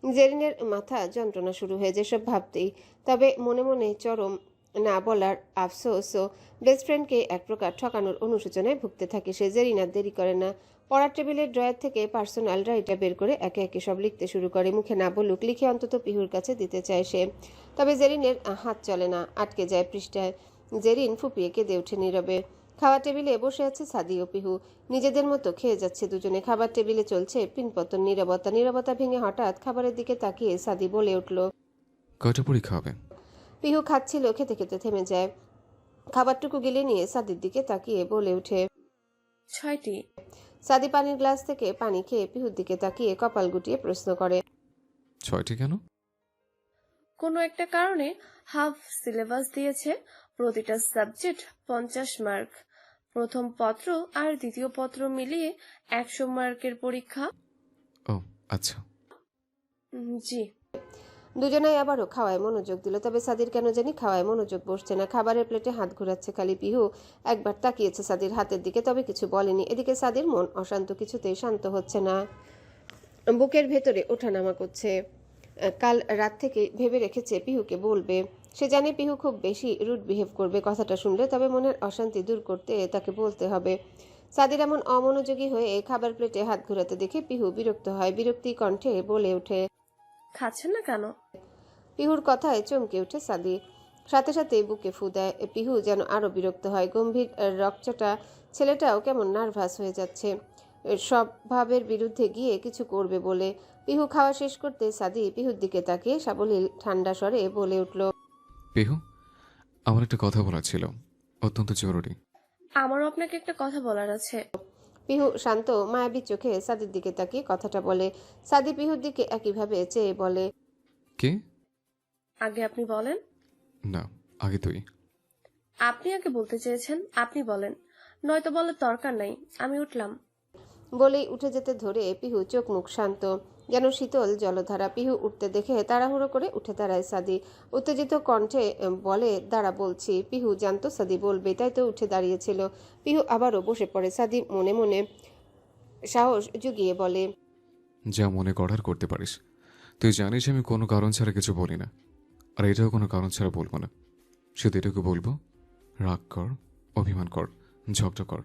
জেরিনের মাথা যন্ত্রণা শুরু হয়ে যেসব ভাবতেই। তবে মনে মনে চরম না বলার আফসোসও। বেস্ট ফ্রেন্ডকে এক প্রকার ঠকানোর অনুশোচনায় ভুগতে থাকে সে। জেরিন আর দেরি করে না। পড়ার টেবিলের ড্রয়ার থেকে পার্সোনাল ডায়েরিটা বের করে একে একে সব লিখতে শুরু করে। মুখে না বলুক, লিখে অন্তত পিহুর কাছে দিতে চায় সে। তবে জেরিনের হাত চলে না, আটকে যায় পৃষ্ঠায়। জেরিন ফুপিয়ে কেঁদে ওঠে নীরবে। খাওয়ার টেবিলে বসে আছে সাদি ও পিহু। নিজেদের মতো খেয়ে যাচ্ছে দুজনে। খাবার টেবিলে চলছে পিনপতন নীরবতা। নীরবতা ভেঙে হঠাৎ খাবারের দিকে তাকিয়ে সাদি বলে উঠল, কয়টা পরীক্ষা হবে? পিহু খাচ্ছিল, খেতে খেতে থেমে যায়। খাবারটুকু গিলে নিয়ে সাদির দিকে তাকিয়ে বলে ওঠে, 6টি। সাদি পানির গ্লাস থেকে পানি খেয়ে পিহুর দিকে তাকিয়ে কপাল গুটিয়ে প্রশ্ন করে, 6টি কেন? কোনো একটা কারণে হাফ সিলেবাস দিয়েছে। প্রতিটা সাবজেক্ট 50 মার্ক। প্রথম পত্র আর দ্বিতীয় পত্র মিলিয়ে 100 মার্কের পরীক্ষা। ও আচ্ছা। জি। দুজনাই আবারও খাওয়ায় মনোযোগ দিল। তবে সাদির কেন জানি খাওয়ায় মনোযোগ বসছে না। খাবারের প্লেটে হাত ঘোরাচ্ছে খালি। পিহু একবার তাকিয়েছে সাদির হাতের দিকে, তবে কিছু বলেনি। এদিকে সাদির মন অশান্ত, কিছুতেই শান্ত হচ্ছে না। বুকের ভেতরে ওঠানামা করছে। কাল রাত থেকে ভেবে রেখেছে পিহুকে বলবে। সে জানে পিহু খুব বেশি রুড বিহেভ করবে কথাটা শুনলে, তবে মনের অশান্তি দূর করতে তাকে বলতে হবে। সাদির এমন অমনোযোগী হয়ে খাবার প্লেটে হাত ঘোরাতে দেখে পিহু বিরক্ত হয়। বিরক্তি কণ্ঠে বলে ওঠে, খাচ্ছেন না কেন? পিহুর কথায় চমকে ওঠে সাদি। সাথে সাথে বুকে ফু দেয়। পিহু যেন আরো বিরক্ত হয়। গম্ভীর রকচটা ছেলেটাও কেমন নার্ভাস হয়ে যাচ্ছে, স্বভাবের বিরুদ্ধে গিয়ে কিছু করবে বলে। পিহু খাওয়া শেষ করতে সাদি পিহুর দিকে তাকিয়ে সাবলীল ঠান্ডা স্বরে বলে উঠল, পিহু, আমার একটা কথা বলার ছিল, অত্যন্ত জরুরি। আমারও আপনাকে একটা কথা বলার আছে। পিহু শান্ত মায়াবী চোখে সাদির দিকে তাকিয়ে কথাটা বলে। সাদি পিহুর দিকে একইভাবে চেয়ে বলে, কে? আগে আপনি বলেন। না, আগে তুই। আপনি আগে বলতে চেয়েছেন, আপনি বলেন, নয়তো বলার দরকার নাই। আমি উঠলাম। বলেই উঠে যেতে ধরে পিহু চোখ মুখ শান্ত, যেন শীতল জলধারা। পিহু উঠতে দেখে তাড়াহুড়ো করে উঠে দাঁড়ায় সাদি। উত্তেজিত কণ্ঠে বলে, দাঁড়া বলছি। পিহু জানতো সাদি বলবে, তাই তো উঠে দাঁড়িয়েছিল। পিহু আবারও বসে পড়ে। সাদি মনে মনে সাহস জুগিয়ে বলে, যা মনে করার করতে পারিস। তুই জানিস আমি কোনো কারণ ছাড়া কিছু বলি না, আর এটাও কোনো কারণ ছাড়া বলবো না। শুধু এটুকু বলবো, রাগ কর, অভিমান কর, ঝগড়া কর,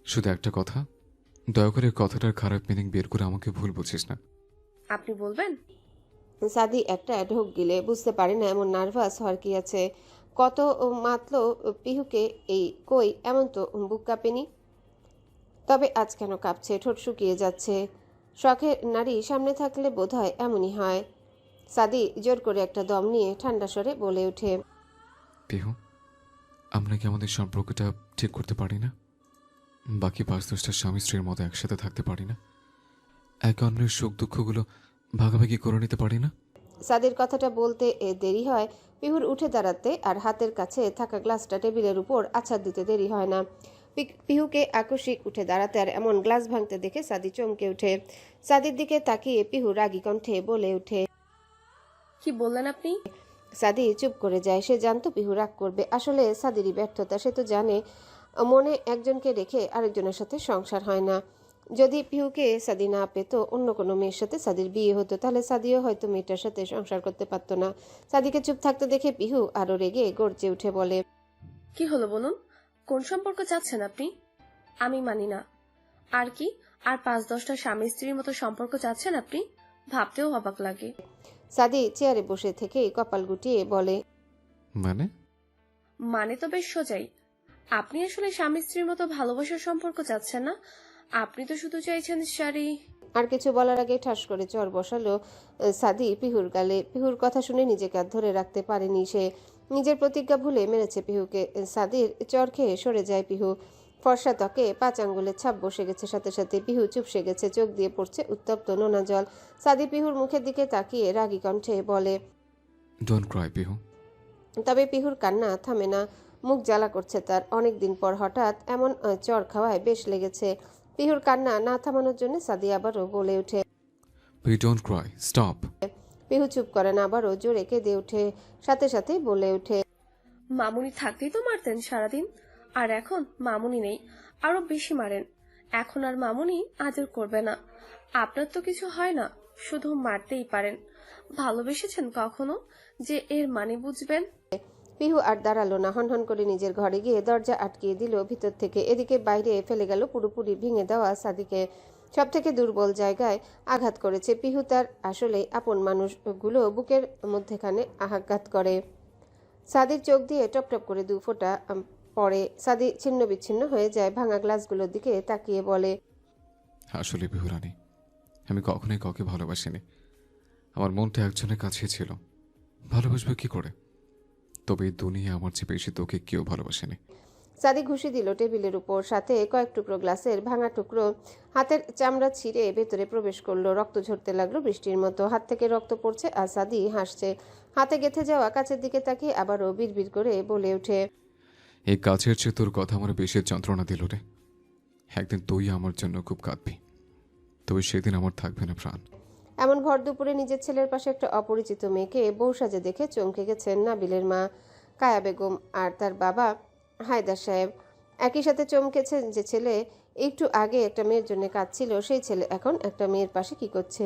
শুধু একটা কথা, দয়া করে কথাটার খারাপ মিনিং বের করে আমাকে ভুল বুঝিস না। আপনি বলবেন? সাদি একটা ঢোক গিলে, বুঝতে পারে না এমন নার্ভাস হওয়ার কি আছে। কত মাতল পিহুকে এই, কই এমন তো বুক কাঁপেনি। তবে আজ কেন কাঁপছে, ঠোঁট শুকিয়ে যাচ্ছে। শখের নারী সামনে থাকলে বোধহয় এমনই হয়। সাদি জোর করে একটা দম নিয়ে ঠান্ডা স্বরে বলে ওঠে, পিহু, আমরা কি আমাদের সম্পর্কটা ঠিক করতে পারি না? বাকি 5-10টা স্বামী স্ত্রীর মতো একসাথে থাকতে পারি না? একে অন্যের সুখ দুঃখগুলো ভাগাভাগি করে নিতে পারি না? সাদির কথাটা বলতে দেরি হয় পিহুর উঠে দাঁড়াতে, আর হাতের কাছে থাকা গ্লাসটা টেবিলের উপর আছাড় দিতে দেরি হয় না। পিহুকে আকস্মিক উঠে দাঁড়াতে আর এমন গ্লাস ভাঙতে দেখে সাদি চমকে ওঠে। সাদির দিকে তাকিয়ে পিহু রাগী কণ্ঠে বলে ওঠে, কি বললেন আপনি? সাদি চুপ করে যায়। সে জানতো পিহু রাগ করবে, আসলে সাদিরই ব্যর্থতা। সে তো জানে মনে একজনকে রেখে আরেকজনের সাথে সংসার হয় না। যদি পিহুকে সাদি না পেতো, অন্য কোনো মেয়ের সাথে সাদির বিয়ে হতো, তাহলে সাদিও হয়তো মেয়েটার সাথে সংসার করতে পারতো না। সাদিকে চুপ থাকতে দেখে পিহু আরো রেগে গর্জে উঠে বলে, কি হলো বলুন? কোন সম্পর্ক চাচ্ছেন আপনি? আমি মানি না। আর কি, আর 5-10টা স্বামী স্ত্রীর মতো সম্পর্ক চাচ্ছেন আপনি? ভাবতেও অবাক লাগে। সাদি চেয়ারে বসে থেকে কপাল গুটিয়ে বলে, মানে তো বেশ সোজাই। আপনি আসলে স্বামী স্ত্রীর মতো ভালোবাসার সম্পর্ক চাচ্ছেন না, আপনি তো শুধু চাইছেন শাড়ি। আর কিছু বলার আগে ঠাস করে চর বসালো সাদি পিহুর গালে। পিহুর কথা শুনে নিজেকে আর ধরে রাখতে পারেনি সে। নিজের প্রতিজ্ঞা ভুলে মেরেছে পিহুকে। সাদির চর খেয়ে সরে যায় পিহু। ফর্সা ত্বকে 5 আঙ্গুলের ছাপ বসে গেছে, সাথে সাথে পিহু চুপসে গেছে। চোখ দিয়ে পড়ছে উত্তপ্ত নোনা জল। সাদি পিহুর মুখের দিকে তাকিয়ে রাগী কণ্ঠে বলে, ডোন্ট ক্রাই পিহু। তবে পিহুর কান্না থামে না। মুখ জ্বালা করছে তার। অনেক দিন পর হঠাৎ এমন চর খাওয়ায় বেশ লেগেছে। পিহুর কান্না না থামানোর জন্য সাদি আবারও বলে ওঠে, please don't Cry, stop. Pihu চুপ করে না, আবারও জোরে কেঁদে ওঠে। সাথে সাথে বলে ওঠে, মামুনি থাকতেই তো মারতেন সারাদিন, আর এখন মামুনি নেই, আরো বেশি মারেন। এখন আর মামুনি আদর করবে না। আপনার তো কিছু হয় না, শুধু মারতেই পারেন। ভালোবেসেছেন কখনো যে এর মানে বুঝবেন? পিহু আর দাঁড়ালো না। হনহন করে নিজের ঘরে গিয়ে দরজা আটকিয়ে দিল ভিতর থেকে। এদিকে বাইরে ফেলে গেল পুরোপুরি ভেঙে দেওয়া সাদিকে। সব থেকে দুর্বল জায়গায় আঘাত করেছে। পিহু তার আসলে আপন মানুষগুলো বুকের মধ্যেখানে আঘাত করে। সাদির চোখ দিয়ে টপ টপ করে 2 ফোঁটা পড়ে। সাদি ছিন্ন বিচ্ছিন্ন হয়ে যায়। ভাঙা গ্লাসগুলোর দিকে তাকিয়ে বলে, আসলে পিহু রানী, আমি কখনোই কাউকে ভালোবাসিনি। আমার মনটা একজনের কাছেই ছিল। ভালোবাসবে কি করে? তবে এই দুনিয়া আমার চেয়ে বেশি তোকে কেউ ভালোবাসেনি। সাদি ঘুষি দিল টেবিলের উপর, সাথে কয়েক টুকরো গ্লাসের ভাঙা টুকরো হাতের চামড়া ছিঁড়ে ভেতরে প্রবেশ করলো। রক্ত ঝরতে লাগলো বৃষ্টির মতো। হাত থেকে রক্ত পড়ছে আর সাদি হাসছে। হাতে গেঁথে যাওয়া কাছের দিকে তাকিয়ে আবারও বিড়বিড় করে বলে ওঠে, এই কাছের চেয়ে তোর কথা আমার বেশি যন্ত্রণা দিল রে। একদিন তুই আমার জন্য খুব কাঁদবি, তবে সেদিন আমার থাকবে না প্রাণ। এমন ভর দুপুরে নিজের ছেলের পাশে একটা অপরিচিত মেয়েকে বউ সাজে দেখে চমকে গেছেন নাবিলের মা কায়া বেগম আর তার বাবা হায়দার সাহেব। একই সাথে চমকেছেন যে ছেলে একটু আগে একটা মেয়ের জন্য কাঁদছিল, সেই ছেলে এখন একটা মেয়ের পাশে কি করছে।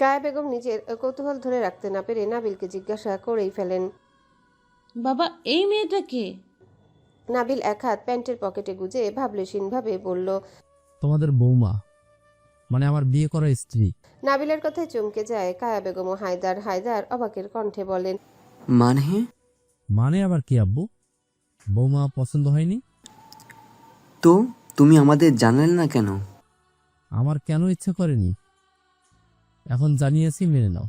কায়া বেগম নিজের কৌতূহল ধরে রাখতে না পেরে নাবিলকে জিজ্ঞাসা করেই ফেলেন, বাবা এই মেয়েটা কে? নাবিল এক হাত প্যান্টের পকেটে গুজে ভাবলেশীনভাবে বলল, তোমাদের বৌমা, মানে আমার বিয়ে করা স্ত্রী। নাবিলের কথায় চমকে যায় কায়া বেগম ও হায়দার। হায়দার অবাকের কণ্ঠে বলেন, মানে আবার কি আব্বু? বৌমা পছন্দ হয়নি? তো তুমি আমাদের জানালে না কেন? আমার কেন ইচ্ছে করেনি? এখন জানিয়েছি, মেনে নাও।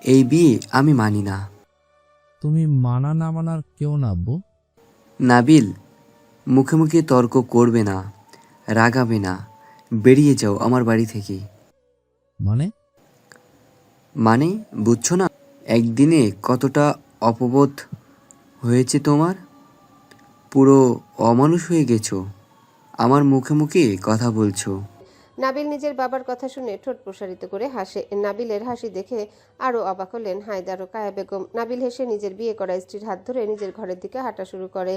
এই বিয়ে আমি মানি না। তুমি মানা না মানার কেউ না আব্বু। নাবিল, মুখে মুখে তর্ক করবে না, রাগাবে না, বেরিয়ে যাও আমার বাড়ি থেকে। মানে বুঝছো না? একদিনে কতটা অপবোধ হয়েছে তোমার। পুরো অমানুষ হয়ে গেছো, আমার মুখে মুখে কথা বলছো। নাবিল নিজের বাবার কথা শুনে ঠোঁট প্রসারিত করে হাসে। নাবিলের হাসি দেখে আরও অবাক হলেন হায়দার ও কায়া বেগম। নাবিল হেসে নিজের বিয়ে করা স্ত্রীর হাত ধরে নিজের ঘরের দিকে হাঁটা শুরু করে।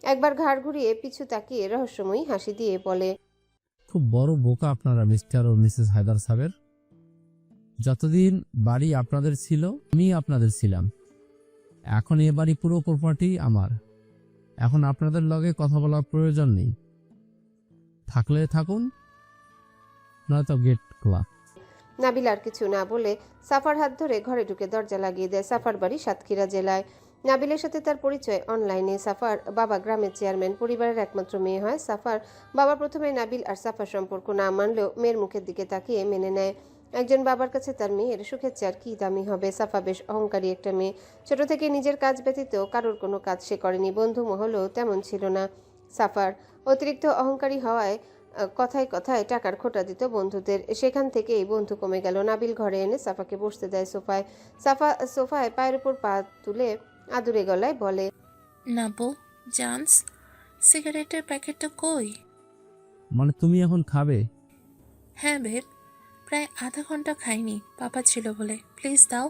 একবার ঘাড় ঘুরিয়ে পিছু তাকিয়ে রহস্যময়ী হাসি দিয়ে বলে, খুব বড় বোকা আপনারা মিস্টার ও মিসেস হায়দার সাহেবের। যতদিন বাড়ি আপনাদের ছিল আমি আপনাদের ছিলাম, এখন এ বাড়ি পুরো প্রপার্টি আমার। এখন আপনাদের লগে কথা বলার প্রয়োজন নেই, থাকলে থাকুন, নয়তো গেট খোলা। নাবিল আর কিছু না বলে সাফার হাত ধরে ঘরে ঢুকে দরজা লাগিয়ে দেয়। সাফার বাড়ি সাতক্ষীরা জেলায়। নাবিলের সাথে তার পরিচয় অনলাইনে। সাফার বাবা গ্রামের চেয়ারম্যান, পরিবারের একমাত্র মেয়ে হয়। সাফার বাবা প্রথমে নাবিল আর সাফার সম্পর্ক না মানলেও মেয়ের মুখের দিকে তাকিয়ে মেনে নেয়। একজন বাবার কাছে তার মেয়ের সুখের চেয়ে আর কি দামি হবে। সাফা বেশ অহংকারী একটা মেয়ে। ছোট থেকে নিজের কাজ ব্যতীত কারোর কোনো কাজ সে করেনি। বন্ধু মহলও তেমন ছিল না সাফার। অতিরিক্ত অহংকারী হওয়ায় কথায় কথায় টাকার খোঁটা দিত বন্ধুদের। সেখান থেকেই বন্ধু কমে গেল। নাবিল ঘরে এনে সাফাকে বসতে দেয় সোফায়। সাফা সোফায় পায়ের উপর পা তুলে আদুরে গলায় বলে, নাবু জানস, সিগারেটের প্যাকেটটা কই? মানে তুমি এখন খাবে? হ্যাঁ বেব, প্রায় আধা ঘন্টা খাইনি, পাপা ছিল বলে, প্লিজ দাও।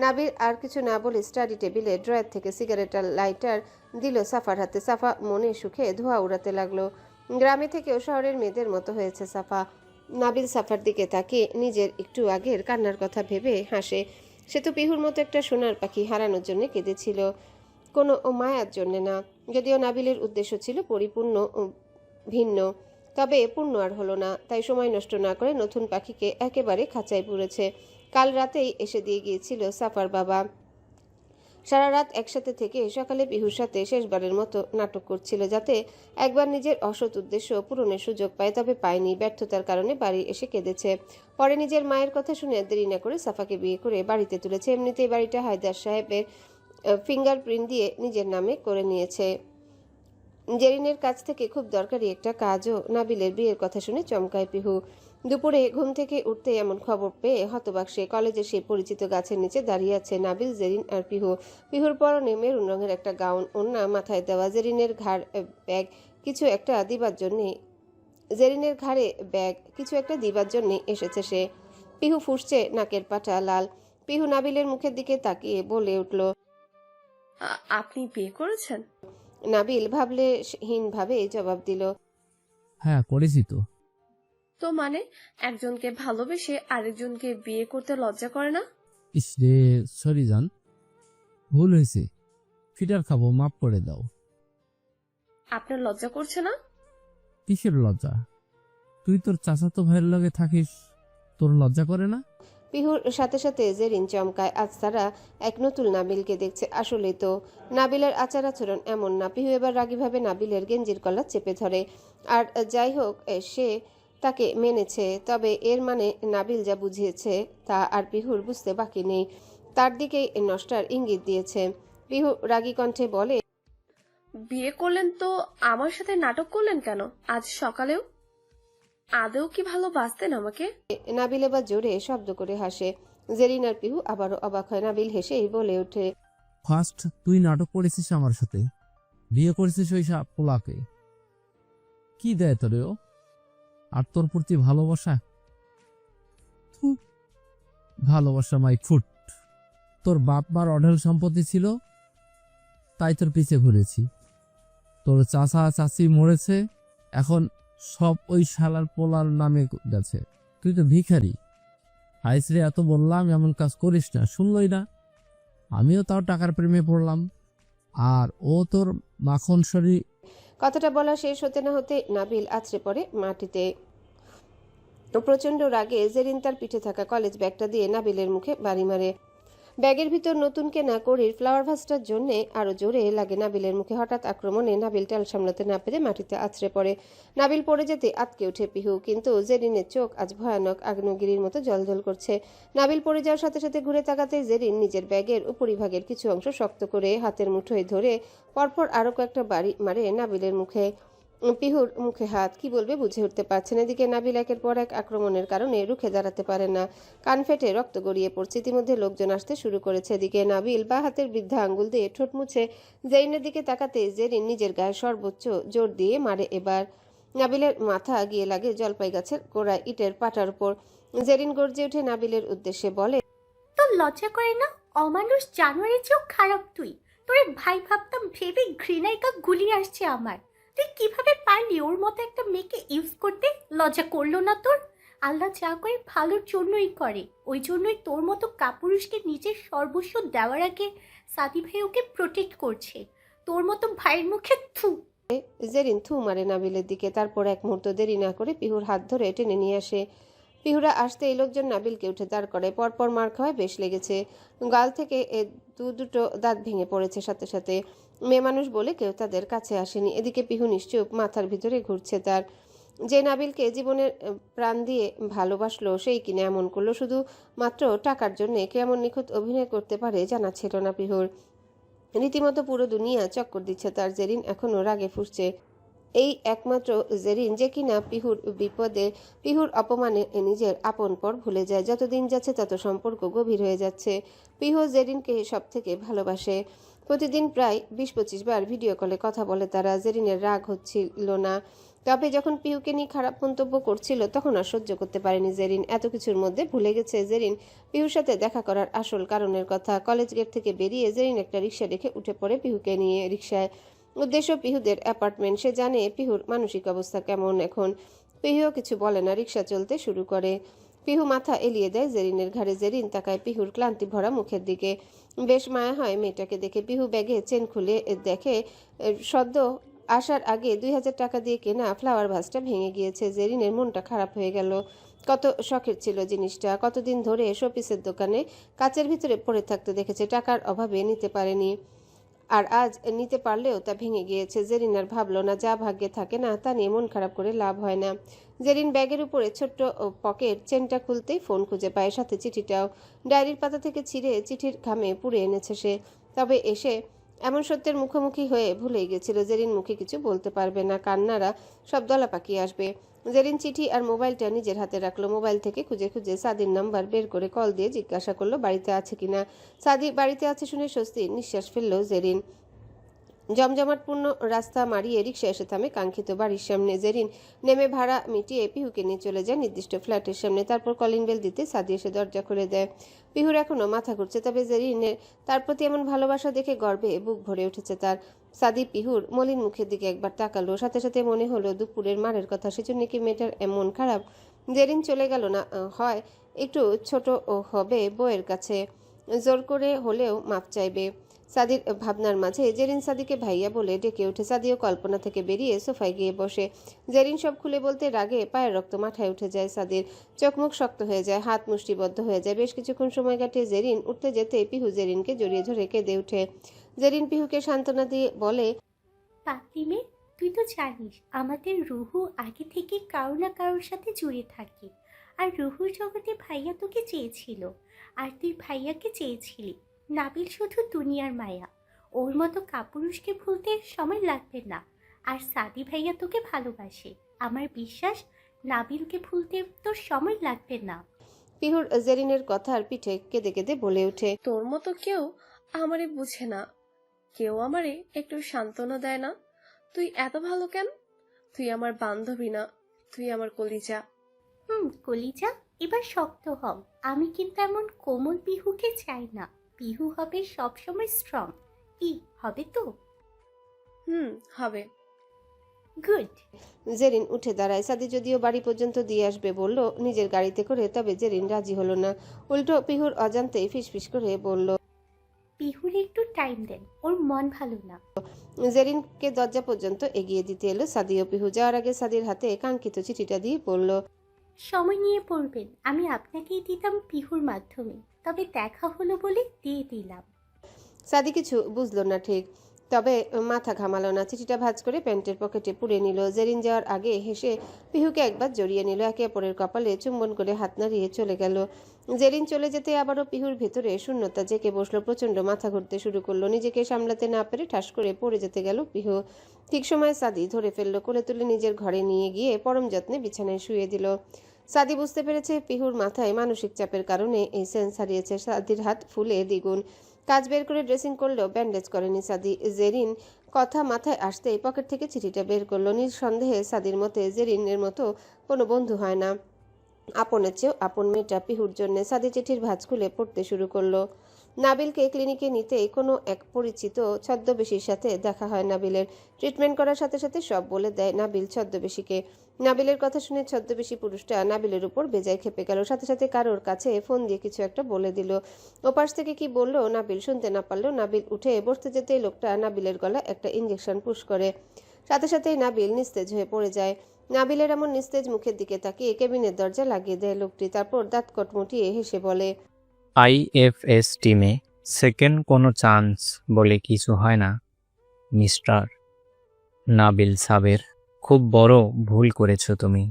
নাবিল আর কিছু না বলে স্টাডি টেবিলে ড্রয়ার থেকে সিগারেটার লাইটার দিল সাফার হাতে। সাফা মনে সুখে ধোঁয়া উড়াতে লাগলো। গ্রামে থেকেও শহরের মেয়েদের মতো হয়েছে সাফা। নাবিল সাফার দিকে তাকিয়ে নিজের একটু আগের কান্নার কথা ভেবে হাসে। সে তো পিহুর মতো একটা সোনার পাখি হারানোর জন্য কেঁদেছিল, কোনো মায়ার জন্যে না। যদিও নাবিলের উদ্দেশ্য ছিল পরিপূর্ণ ভিন্ন, তবে পূর্ণ আর হলো না। তাই সময় নষ্ট না করে নতুন পাখিকে একেবারে খাঁচায় পুরেছে। কাল রাতেই এসে দিয়ে গিয়েছিল সাফার বাবা। সারা রাত একসাথে থেকে সকালে পিহুর সাথে শেষবারের মতো নাটক করছিল, যাতে একবার নিজের অসৎ উদ্দেশ্য পূরণের সুযোগ পায়। তবে পায়নি। ব্যর্থতার কারণে বাড়ি এসে কেঁদেছে। পরে নিজের মায়ের কথা শুনে দেরি না করে সাফাকে বিয়ে করে বাড়িতে তুলেছে। এমনিতেই বাড়িটা হায়দার সাহেবের ফিঙ্গারপ্রিন্ট দিয়ে নিজের নামে করে নিয়েছে। জেরিনের কাছ থেকে খুব দরকারি একটা কাজও নাবিলের বিয়ের কথা শুনে চমকায় পিহু। দুপুরে ঘুম থেকে উঠতে এমন খবর পেয়ে হতবাক সে। কলেজের সেই পরিচিত গাছের নিচে দাঁড়িয়ে আছে নাবিল, জেরিন আর পিহু। পিহুর পরনে মেরুন রঙের একটা গাউন, ওড়না মাথায় দেওয়া। জেরিনের ঘাড়ে ব্যাগ কিছু একটা দিবার জন্যে এসেছে সে। পিহু ফুঁসছে, নাকের পাটা লাল। পিহু নাবিলের মুখের দিকে তাকিয়ে বলে উঠল, আপনি বিয়ে করেছেন? নাবিল ভাবলে হীনভাবে জবাব দিল, হ্যাঁ করেছি তো। তো মানে একজনকে ভালোবেসে আরেকজনকে বিয়ে করতে লজ্জা করে না? ইস রে, সরি জান, ভুল হয়েছে, ফিটার খাবো, মাফ করে দাও। আপনার লজ্জা করছে না? কিসের লজ্জা? তুই তোর চাচাতো ভাইয়ের লগে থাকিস, তোর লজ্জা করে না? পিহুর সাথে সাথে জেরিন চমকায়। আজ তারা এক নতুন নাবিলকে দেখছে। আসলে তো নাবিলের আচার আচরণ এমন না। পিহু এবার রাগীভাবে নাবিলের গেঞ্জির কলার চেপে ধরে। আর যাই হোক, সে তাকে মেনেছে, তবে এর মানে নাবিল যা বুঝিয়েছে তা আর পিহুর বুঝতে বাকি নেই। তার দিকেই নষ্টার ইঙ্গিত দিয়েছে। পিহু রাগী কণ্ঠে বলে, বিয়ে করলেন তো আমার সাথে নাটক করলেন কেন আজ সকালেও? আদেও কি ভালোবাসতেন আমাকে? নাবিল এবার জোরে শব্দ করে হাসে। জেরিন আর পিহু আবারও অবাক হয়। নাবিল হেসেই বলে ওঠে, ফার্স্ট তুই নাটক করেছিস আমার সাথে, বিয়ে করেছিস ওই পোলাকে। কি দেয় তোরে ও? আর তোর প্রতি ভালোবাসা? থু, ভালোবাসা মাই ফুট। তোর বাপ মার অঢেল সম্পত্তি ছিল, তাই তোর পিছে ঘুরেছি। তোর চাচা চাচি মরেছে, এখন সব ওই শালার পোলার নামে গেছে। তুই তো ভিখারি। আইসরে এত বললাম এমন কাজ করিস না, শুনলই না। আমিও তাও টাকার প্রেমে পড়লাম, আর ও তোর মাখন শরী। কথাটা বলা শেষ হতে না হতে নাবিল আছড়ে পড়ে মাটিতে। প্রচন্ড রাগে জেরিন তার পিঠে থাকা কলেজ ব্যাগটা দিয়ে নাবিলের মুখে বাড়ি মারে। ব্যাগের ভিতর নতুন কেনা করির ফ্লাওয়ার ভাসটার জন্য আরো জোরে লাগে নাবিলের মুখে। হঠাৎ আক্রমণে নাবিল টাল সামলাতে না পেরে মাটিতে আছড়ে পড়ে। নাবিল পড়ে যেতে আতকে ওঠে পিহু, কিন্তু জেরিনের চোখ আজ ভয়ানক আগ্নেয়গিরির মতো জ্বলজ্বল করছে। নাবিল পড়ে যাওয়ার সাথে সাথে ঘুরে তাকাতে জেরিন নিজের ব্যাগের উপরিভাগের কিছু অংশ শক্ত করে হাতের মুঠোয় ধরে পরপর আরো কয়েকটা বাড়ি মারে নাবিলের মুখে। পিহুর মুখে হাত, কি বলবে বুঝে উঠতে পারছেন। এদিকে নাবিল একের পর এক আক্রমণের কারণে রুখে দাঁড়াতে পারে না। কান ফেটে রক্ত গড়িয়ে পড়ছে। ইতিমধ্যে লোকজন আসতে শুরু করেছে। এদিকে নাবিল বা হাতের বৃদ্ধা আঙ্গুল দিয়ে ঠোঁট মুছে জেরিনের দিকে তাকাতে জেরিন নিজের গায়ে সর্বোচ্চ জোর দিয়ে মারে। এবার নাবিলের মাথা গিয়ে লাগে জলপাই গাছের গোড়ায় ইটের পাটার উপর। জেরিন গর্জে উঠে নাবিলের উদ্দেশ্যে বলে, তোর লজ্জা করে না? অমানুষ জানোয়ারের চেয়েও খারাপ তুই। তোরে ভাই ভাবতাম ভেবে ঘৃণায় গা গুলি আসছে আমার। তুই কিভাবে পারলি ওর মতো একটা মেয়েকে ইউজ করতে? লজ্জা করলো না তোর? আল্লাহ যা করে ভালোর জন্যই করে, ওই জন্যই তোর মতো কাপুরুষকে নিজের সর্বস্ব দেওয়ার আগে সাদি ভাই ওকে প্রোটেক্ট করছে। তোর মতো ভাইয়ের মুখে থু। জেরিন থু মারে নাবিলের দিকে। তারপর এক মুহূর্ত দেরি না করে পিহুর হাত ধরে টেনে নিয়ে আসে। পিহুরা আসতে এই লোকজন নাবিলকে উঠে দাঁড় করে। পরপর মার খাওয়ায় বেশ লেগেছে। গাল থেকে দুটো দাঁত ভেঙে পড়েছে সাথে সাথে। মেয়ে মানুষ বলে কেউ তাদের কাছে আসেনি। এদিকে পিহু নিশ্চুপ, মাথার ভিতরে ঘুরছে তার। যে নাবিলকে জীবনের প্রাণ দিয়ে ভালোবাসলো সেই কিনা এমন করলো শুধু মাত্র টাকার জন্যে। কেমন নিখুঁত অভিনয় করতে পারে জানা ছিল না পিহুর। রীতিমতো পুরো দুনিয়া চক্কর দিচ্ছে তার। জেরিন এখনও রাগে ফুঁসছে। এই একমাত্র জেরিন যে কিনা পিহুর বিপদে, পিহুর অপমানে নিজের আপন পর ভুলে যায়। যত দিন যাচ্ছে তত সম্পর্ক গভীর হয়ে যাচ্ছে। পিহু জেরিনকে সব থেকে ভালোবাসে। প্রতিদিন প্রায় 20-25 বার ভিডিও কলে কথা বলে তারা। জেরিনের রাগ হচ্ছিল না, তবে যখন পিহুকে নিয়ে খারাপ মন্তব্য করছিল তখন আর সহ্য করতে পারেনি জেরিন। এত কিছুর মধ্যে ভুলে গেছে জেরিন পিহুর সাথে দেখা করার আসল কারণের কথা। কলেজ গেট থেকে বেরিয়ে জেরিন একটা রিক্সা দেখে উঠে পড়ে পিহুকে নিয়ে। রিক্সায় উদ্দেশ্য পিহুদের অ্যাপার্টমেন্ট। সে জানে পিহুর মানসিক অবস্থা কেমন এখন। পিহুও কিছু বলে না, রিক্সা চলতে শুরু করে। পিহু মাথা এলিয়ে দেয় জেরিনের ঘাড়ে। জেরিন তাকায় পিহুর ক্লান্তি ভরা মুখের দিকে। বেশ মায়া হয় মেয়েটাকে দেখে। পিহু ব্যাগে চেন খুলে দেখে সদ্য আসার আগে 2000 টাকা দিয়ে কেনা ফ্লাওয়ার ভাসটা ভেঙে গিয়েছে। জেরিনের মনটা খারাপ হয়ে গেল। কত শখের ছিল জিনিসটা। কতদিন ধরে শোপিসের দোকানে কাচের ভিতরে পড়ে থাকতে দেখেছে, টাকার অভাবে নিতে পারেনি। আর আজ নিতে পারলেও তা ভেঙে গিয়েছে। জেরিন আর ভাবলো না, যা ভাগ্যে থাকে না তা নিয়ে মন খারাপ করে লাভ হয় না। জেরিন ব্যাগের উপরে ছোট্ট পকেট চেনটা খুলতেই ফোন খুঁজে পায়, সাথে চিঠিটাও। ডায়েরির পাতা থেকে ছিঁড়ে চিঠির খামে পুড়ে এনেছে সে। তবে এসে এমন সত্যের মুখোমুখি হয়ে ভুলেই গেছিল জেরিন মুখে কিছু বলতে পারবে না, কান্নারা সব দলা পাকিয়ে আসবে। জেরিন চিঠি আর মোবাইলটা নিজের হাতে রাখলো। মোবাইল থেকে খুঁজে খুঁজে সাদির নাম্বার বের করে কল দিয়ে জিজ্ঞাসা করলো বাড়িতে আছে কিনা। সাদি বাড়িতে আছে শুনে স্বস্তির নিঃশ্বাস ফেললো জেরিন। জমজমাটপূর্ণ রাস্তা মারিয়ে রিক্সা এসে থামে কাঙ্ক্ষিত বাড়ির সামনে। জেরিন নেমে ভাড়া মিটিয়ে পিহুকে নিয়ে চলে যায় নির্দিষ্ট ফ্ল্যাটের সামনে। তারপর কলিং বেল দিতে সাদি এসে দরজা খুলে দেয়। পিহুর এখনও মাথা ঘুরছে, তবে জেরিনের তার প্রতি এমন ভালোবাসা দেখে গর্বে বুক ভরে উঠেছে তার। সাদি পিহুর মলিন মুখের দিকে একবার তাকালো, সাথে সাথে মনে হলো দুপুরের মারের কথা। সেজন্য কি মেয়েটার এমন খারাপ? জেরিন চলে গেল না, হয় একটু ছোট হবে বউয়ের কাছে, জোর করে হলেও মাপ চাইবে। সাদির ভাবনার মাঝে জেরিন সাদিকে ভাইয়া বলে ডেকে ওঠে। সাদিও কল্পনা থেকে বেরিয়ে সোফায় গিয়ে বসে। জেরিন সব খুলে বলতে রাগে পায়ের রক্ত মাথায় উঠে যায় সাদির। চোখ মুখ শক্ত হয়ে যায়, হাত মুষ্টিবদ্ধ হয়ে যায়। বেশ কিছুক্ষণ সময় কাটিয়ে জেরিন উঠতে যেতে পিহু জেরিনকে জড়িয়ে ধরে কেঁদে ওঠে। জেরিন পিহুকে সান্ত্বনা দিয়ে বলে, পাতিমে, তুই তো জানিস আমাদের রুহু আগে থেকে কারো না কারোর সাথে জুড়ে থাকে। আর রুহুর জগতে ভাইয়া তোকে চেয়েছিল, আর তুই ভাইয়াকে চেয়েছিলি। নাবিল শুধু দুনিয়ার মায়া, ওর মতো কাপুরুষকে ভুলতে সময় লাগবে না। আর সাদি ভাইয়া তোকে ভালোবাসে, আমার বিশ্বাস নাবিলকে ভুলতে তোর সময় লাগবে না। পিহুর জেরিনের কথার পিঠে কেঁদে কেঁদে বলে ওঠে, তোর মতো কেউ আমারে বুঝে না, কেউ আমারে একটু সান্ত্বনা দেয় না। তুই এত ভালো কেন? তুই আমার বান্ধবী না, তুই আমার কলিজা। কলিজা, এবার শক্ত হও। আমি কিন্তু এমন কোমল পিহুকে চাই না। পিহু হবে সবসময় স্ট্রং। কি হবে তো? হবে। গুড। জেরিন উঠে দাঁড়ায়। সাদি যদিও বাড়ি পর্যন্ত দিয়ে আসবে বলল নিজের গাড়িতে করে, তবে জেরিন রাজি হলো না। উল্টো পিহুর অজান্তেই ফিসফিস করে বলল, পিহুর একটু টাইম দেন, ওর মন ভালো না। জেরিনকে দরজা পর্যন্ত এগিয়ে দিতে এলো সাদি ও পিহু। যাওয়ার আগে সাদির হাতে কাঙ্ক্ষিত চিঠিটা দিয়ে বলল, সময় নিয়ে পড়বেন, আমি আপনাকেই দিতাম পিহুর মাধ্যমে, তবে দেখা হলো বলে দিয়ে দিলাম। সাদি কিছু বুঝলো না ঠিক, তবে মাথা ঘামালো না। চিঠিটা ভাঁজ করে প্যান্টের পকেটে পুরে নিল। জেরিন যাওয়ার আগে হেসে পিহুকে একবার জড়িয়ে নিল। একে অপরের কপালে চুম্বন করে হাত নাড়িয়ে চলে গেল। জেরিন চলে যেতে আবারও পিহুর ভেতরে শূন্যতা জেঁকে বসলো। প্রচণ্ড মাথা ঘুরতে শুরু করলো। নিজেকে সামলাতে না পেরে ঠাস করে পড়ে যেতে গেল পিহু। ঠিক সময় সাদি ধরে ফেললো, কোলে তুলে নিজের ঘরে নিয়ে গিয়ে পরম যত্নে বিছানায় শুয়ে দিল। সাদি বুঝতে পেরেছে পিহুর মাথায় মানসিক চাপের কারণে এই সেন্স হারিয়েছে। সাদির হাত ফুলে দ্বিগুণ। কাজ বের করে ড্রেসিং করলেও ব্যান্ডেজ করেনি সাদি। জেরিন কথা মাথায় আসতেই পকেট থেকে চিঠিটা বের করলো। নিঃসন্দেহে সাদির মতে জেরিনের মতো কোনো বন্ধু হয় না। আপনের চেয়েও আপন মেয়েটা পিহুর জন্য। সাদি চিঠির ভাঁজ খুলে পড়তে শুরু করলো। নাবিলকে ক্লিনিকে নিতেই কোনো এক পরিচিত ছদ্মবেশীর সাথে দেখা হয় নাবিলের। ট্রিটমেন্ট করার সাথে সাথে সব বলে দেয় নাবিল ছদ্মবেশীকে। নাবিলের কথা শুনে ছদ্মবেশী পুরুষটা নাবিলের উপর বেজায় খেপে গেল। সাথে সাথে কারোর কাছে ফোন দিয়ে কিছু একটা বলে দিল। ওপাশ থেকে কি বলল নাবিল শুনতে না পারলেও নাবিল উঠে বসতে যেতেই লোকটা নাবিলের গলায় একটা ইঞ্জেকশন পুশ করে। সাথে সাথেই নাবিল নিস্তেজ হয়ে পড়ে যায়। নাবিলের এমন নিস্তেজ মুখের দিকে তাকিয়ে কেবিনের দরজা লাগিয়ে দেয় লোকটি। তারপর দাঁত কটমুটিয়ে হেসে বলে, আইএফএস টিমে সেকেন্ড কোনো চান্স বলে কিছু হয় না মিস্টার নাবিল সাবের। খুব বড় ভুল করেছো তুমি।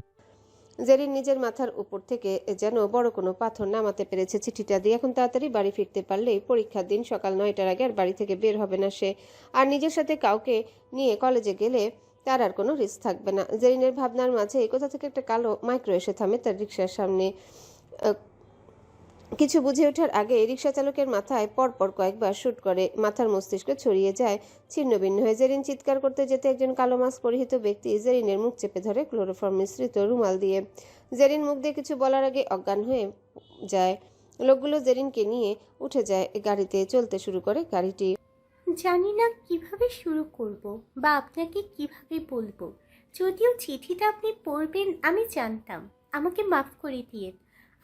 জেরিন নিজের মাথার উপর থেকে যেন বড় কোনো পাথর নামাতে পেরেছে। চিঠিটা দিয়ে এখন তাড়াতাড়ি বাড়ি ফিরতে পারলেই পরীক্ষার দিন সকাল 9টার আগে আর বাড়ি থেকে বের হবে না সে। আর নিজের সাথে কাউকে নিয়ে কলেজে গেলে তার আর কোনো রিস্ক থাকবে না। জেরিনের ভাবনার মাঝে কোথা থেকে একটা কালো মাইক্রো এসে থামে তার রিক্সার সামনে। কিছু বুঝে ওঠার আগে রিক্সা চালকের মাথায় পরপর কয়েকবার শুট করে। মাথার মস্তিষ্ক ছড়িয়ে যায় ছিন্নভিন্ন হয়ে। জেরিন চিৎকার করতে যেতে একজন কালো মাস্ক পরিহিত ব্যক্তি জেরিনের মুখ চেপে ধরে ক্লোরোফর্ম মিশ্রিত রুমাল দিয়ে। জেরিন মুখ দিয়ে কিছু বলার আগে অজ্ঞান হয়ে যায়। লোকগুলো জেরিনকে নিয়ে উঠে যায় গাড়িতে। চলতে শুরু করে গাড়িটি। জানি না কিভাবে শুরু করব বা আপনাকে কিভাবে বলবো। যদিও চিঠিটা আপনি পড়বেন আমি জানতাম। আমাকে মাফ করে দিয়েন।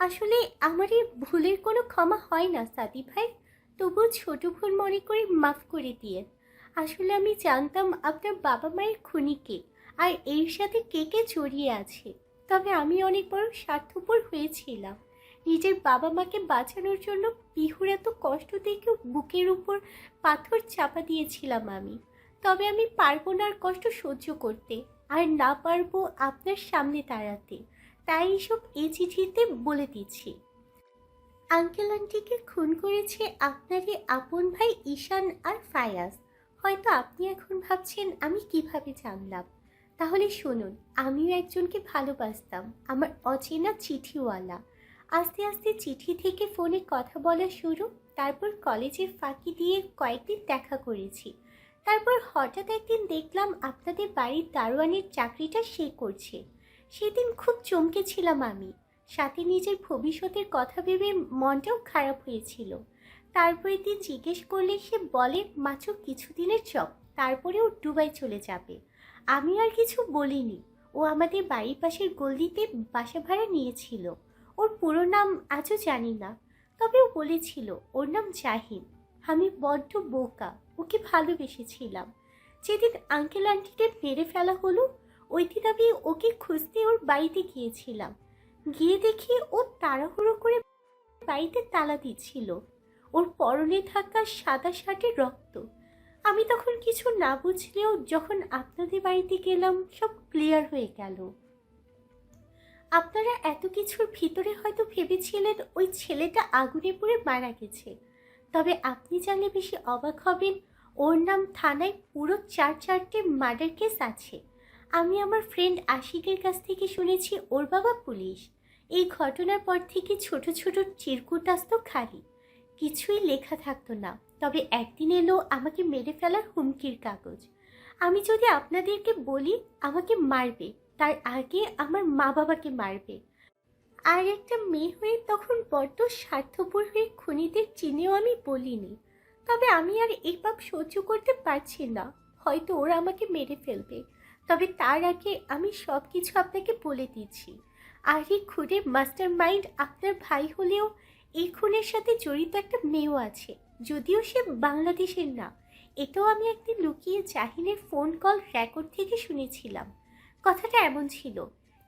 আসলে আমার এই ভুলের কোনো ক্ষমা হয় না সাদি ভাই। তবুও ছোট ভুল মনে করে মাফ করে দিয়েন। আসলে আমি জানতাম আপনার বাবা মায়ের খুনিকে আর এর সাথে কে কে জড়িয়ে আছে। তবে আমি অনেক বড় স্বার্থপর হয়েছিলাম। নিজের বাবা মাকে বাঁচানোর জন্য পিহুর এত কষ্ট দেখেও বুকের উপর পাথর চাপা দিয়েছিলাম আমি। তবে আমি পারবো না আর কষ্ট সহ্য করতে, আর না পারবো আপনার সামনে দাঁড়াতে। তাই এসব এই চিঠিতে বলে দিচ্ছি। আঙ্কেল আন্টিকে খুন করেছে আপনারই আপন ভাই ঈশান আর ফায়াজ। হয়তো আপনি এখন ভাবছেন আমি কিভাবে জানলাম। তাহলে শুনুন, আমিও একজনকে ভালোবাসতাম, আমার অচেনা চিঠিওয়ালা। আস্তে আস্তে চিঠি থেকে ফোনে কথা বলা শুরু। তারপর কলেজের ফাঁকি দিয়ে কয়েকদিন দেখা করেছি। তারপর হঠাৎ একদিন দেখলাম আপনাদের বাড়ির দারোয়ানের চাকরিটা সে করছে। সেদিন খুব চমকেছিলাম আমি। সাথে নিজের ভবিষ্যতের কথা ভেবে মনটাও খারাপ হয়েছিল। তারপরের দিন জিজ্ঞেস করলে সে বলে মাত্র কিছুদিনের জব, তারপরে ও দুবাই চলে যাবে। আমি আর কিছু বলিনি। ও আমাদের বাড়ির পাশের গলিতে বাসা ভাড়া নিয়েছিল। ওর পুরো নাম আজও জানি না, তবে ও বলেছিল ওর নাম জাহিন। আমি বড্ড বোকা, ওকে ভালোবেসেছিলাম। যেদিন আঙ্কেল আন্টিদের মেরে ফেলা হলো ওই দিন আমি ওকে খুঁজতে ওর বাড়িতে গিয়েছিলাম। গিয়ে দেখি ও তাড়াহুড়ো করে বাড়িতে তালা দিচ্ছিল। ওর পরনে থাকা সাদা শার্টের রক্ত। আমি তখন কিছু না বুঝলেও যখন আপনাদের বাড়িতে গেলাম সব ক্লিয়ার হয়ে গেল। আপনারা এত কিছুর ভিতরে হয়তো ভেবেছিলেন ওই ছেলেটা আগুনে পুড়ে মারা গেছে। তবে আপনি জানলে বেশি অবাক হবেন, ওর নাম থানায় পুরো 4-4টে মার্ডার কেস আছে। আমি আমার ফ্রেন্ড আশিকের কাছ থেকে শুনেছি ওর বাবা পুলিশ। এই ঘটনার পর থেকে ছোট ছোট চিরকুট আসতো খালি, কিছুই লেখা থাকতো না। তবে একদিন এলো আমাকে মেরে ফেলার হুমকির কাগজ। আমি যদি আপনাদেরকে বলি আমাকে মারবে, তার আগে আমার মা বাবাকে মারবে। আর একটা মেয়ে হয়ে তখন বড্ড স্বার্থপর হয়ে খুনিদের চিনেও আমি বলিনি। তবে আমি আর এই পাপ সহ্য করতে পারছি না। হয়তো ওরা আমাকে মেরে ফেলবে, তবে তার আগে আমি সব কিছু আপনাকে বলে দিচ্ছি। আর এই খুনের মাস্টার মাইন্ড আপনার ভাই হলেও এই খুনের সাথে জড়িত একটা মেয়েও আছে, যদিও সে বাংলাদেশের না। এটাও আমি একদিন লুকিয়ে জাহিনের ফোন কল রেকর্ড থেকে শুনেছিলাম। কথাটা এমন ছিল,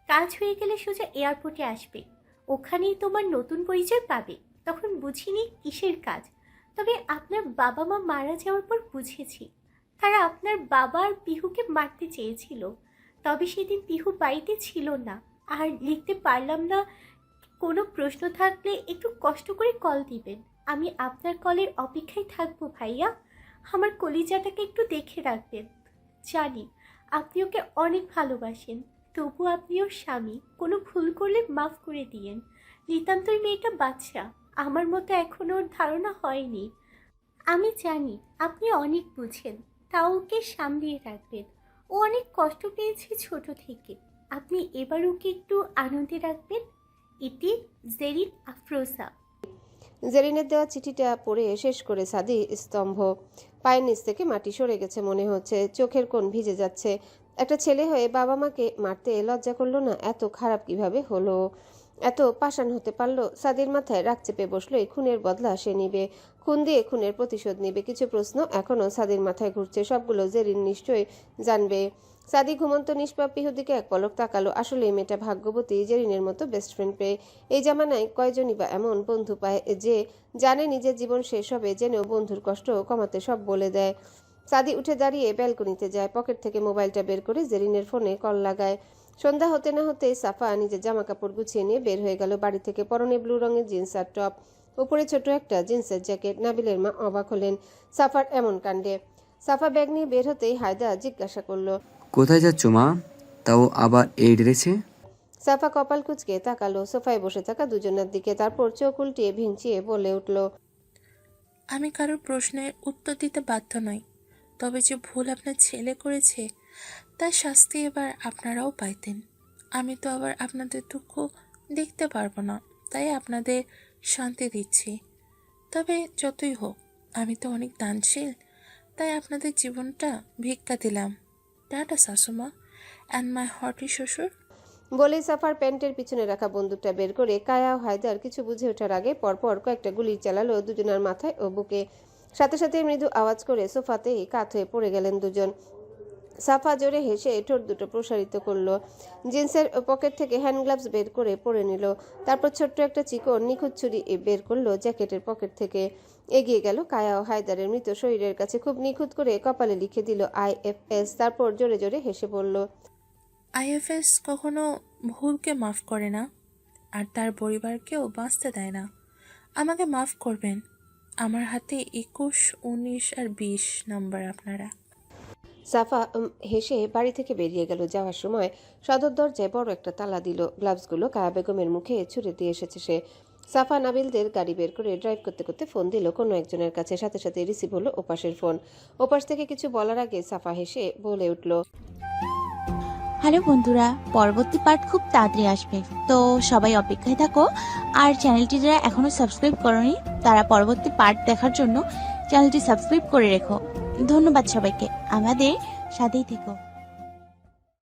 কাজ হয়ে গেলে সোজা এয়ারপোর্টে আসবে, ওখানেই তোমার নতুন পরিচয় পাবে। তখন বুঝিনি কিসের কাজ, তবে আপনার বাবা মা মারা যাওয়ার পর বুঝেছি তারা আপনার বাবা আর পিহুকে মারতে চেয়েছিল। তবে সেদিন পিহু বাড়িতে ছিল না আর লিখতে পারলাম না। কোনো প্রশ্ন থাকলে একটু কষ্ট করে কল দিবেন। আমি আপনার কলের অপেক্ষায় থাকবো ভাইয়া। আমার কলিজাটাকে একটু দেখে রাখবেন। জানি আপনি ওকে অনেক ভালোবাসেন, তবু আপনি ওর স্বামী। কোনো ভুল করলে মাফ করে দিয়েন। নিতান্তই মেয়েটা বাচ্চা, আমার মতো এখনো ওর ধারণা হয়নি। আমি জানি আপনি অনেক বুঝেন, তাও ওকে সামলিয়ে রাখবেন। ও অনেক কষ্ট পেয়েছে ছোট থেকে। আপনি এবার ওকে একটু আনন্দে রাখবেন। এটি জেরিন আফরোজা। জেরিনের দেওয়া চিঠিটা পড়ে শেষ করে সাদি স্তম্ভ। পায়ের নিচ থেকে মাটি সরে গেছে মনে হচ্ছে, চোখের কোণ ভিজে যাচ্ছে। একটা ছেলে হয়ে বাবা মাকে মারতে লজ্জা করলো না? এত খারাপ কিভাবে হলো? এত পাষাণ হতে পারলো? সাদির মাথায় রাগ চেপে বসলো। এই খুনের বদলা সে নিবে, খুন দিয়ে খুনের প্রতিশোধ নিবে। কিছু প্রশ্ন এখনো সাদির মাথায় ঘুরছে, সবগুলো জেরিন নিশ্চয়ই জানবে। সাদি ঘুমন্ত নিষ্পাপ পিহুর দিকে এক পলক তাকালো। আসলে এই মেয়েটা ভাগ্যবতী, জেরিনের মতো বেস্ট ফ্রেন্ড পেয়ে। এই জামানায় কয়জনই বা এমন বন্ধু পায় যে জানে নিজের জীবন শেষ হবে, জেনেও বন্ধুর কষ্ট কমাতে সব বলে দেয়। সাদি উঠে দাঁড়িয়ে ব্যালকনিতে যায়, পকেট থেকে মোবাইলটা বের করে জেরিনের ফোনে কল লাগায়। সন্ধ্যা হতে না হতে সাফা নিজের জামা কাপড় গুছিয়ে নিয়ে বের হয়ে গেল বাড়ি থেকে। পরনে ব্লু রঙের জিন্স আর টপ, উপরে ছোট একটা জিন্সের জ্যাকেট। নাবিলের মা অবাক হলেন সাফার এমন কাণ্ডে। সাফা ব্যাগ নিয়ে বের হতেই হায়দার জিজ্ঞাসা করলো, কোথায় যাচ্ছ মা, তাও আবার এই ড্রেসে? সাফা কপাল কুঁচকে তাকালো সোফায় বসে থাকা দুজনের দিকে, তারপর চোখ উল্টিয়ে ভিঞ্চিয়ে বলে উঠল, আমি কারোর প্রশ্নের উত্তর দিতে বাধ্য নই, তবে যে ভুল আপনার ছেলে করেছে তার শাস্তি এবার আপনারাও পাইতেন। আমি তো আবার আপনাদের দুঃখ দেখতে পারবো না, তাই আপনাদের শান্তি দিচ্ছি। তবে যতই হোক আমি তো অনেক দানশীল, তাই আপনাদের জীবনটা ভিক্ষা দিলাম। টাটা শাশুমা অ্যান্ড মাই হটি শ্বশুর। বলে সাফার প্যান্টের পিছনে রাখা বন্দুকটা বের করে কায়া ও হায়দার কিছু বুঝে ওঠার আগে পরপর কয়েকটা গুলি চালালো দুজনের মাথায় ও বুকে। সাথে সাথে মৃদু আওয়াজ করে সোফাতেই কাত হয়ে পড়ে গেলেন দুজন। সাফা জোরে হেসে ঠোঁট দুটো প্রসারিত করলো, জিন্সের পকেট থেকে হ্যান্ড গ্লাভস বের করে পরে নিল। তারপর ছোট্ট একটা চিকন নিখুঁত ছুরি বের করলো জ্যাকেটের পকেট থেকে। এগিয়ে গেল কায়া ও হায়দারের মৃত শরীরের কাছে, খুব নিখুঁত করে কপালে লিখে দিল IFS। তারপর জোরে জোরে হেসে বলল, IFS কখনো ভুলকে মাফ করে না, আর তার পরিবারকেও বাঁচতে দেয় না। আমাকে মাফ করবেন, আমার হাতে 21, 19 আর 20 নাম্বার আপনারা। সাফা হেসে বাড়ি থেকে বেরিয়ে গেল। যাওয়ার সময় সদর দরজায় বড় একটা তালা দিল। গ্লাভসগুলো কায়া বেগমের মুখে ছুড়ে দিয়ে এসেছে সে। সাফা নাবিলদের গাড়ি বের করে ড্রাইভ করতে করতে ফোন দিল কোনো একজনের কাছে। সাথে সাথে রিসিভ হলো ওপাশের ফোন। ওপাশ থেকে কিছু বলার আগে সাফা হেসে বলে উঠল, হ্যালো বন্ধুরা, পরবর্তী পার্ট খুব তাড়াতাড়ি আসবে, তো সবাই অপেক্ষায় থাকো। আর চ্যানেলটি যারা এখনো সাবস্ক্রাইব করোনি তারা পরবর্তী পার্ট দেখার জন্য চ্যানেলটি সাবস্ক্রাইব করে রেখো। ধন্যবাদ সবাইকে, আমাদের সাথেই থেকো।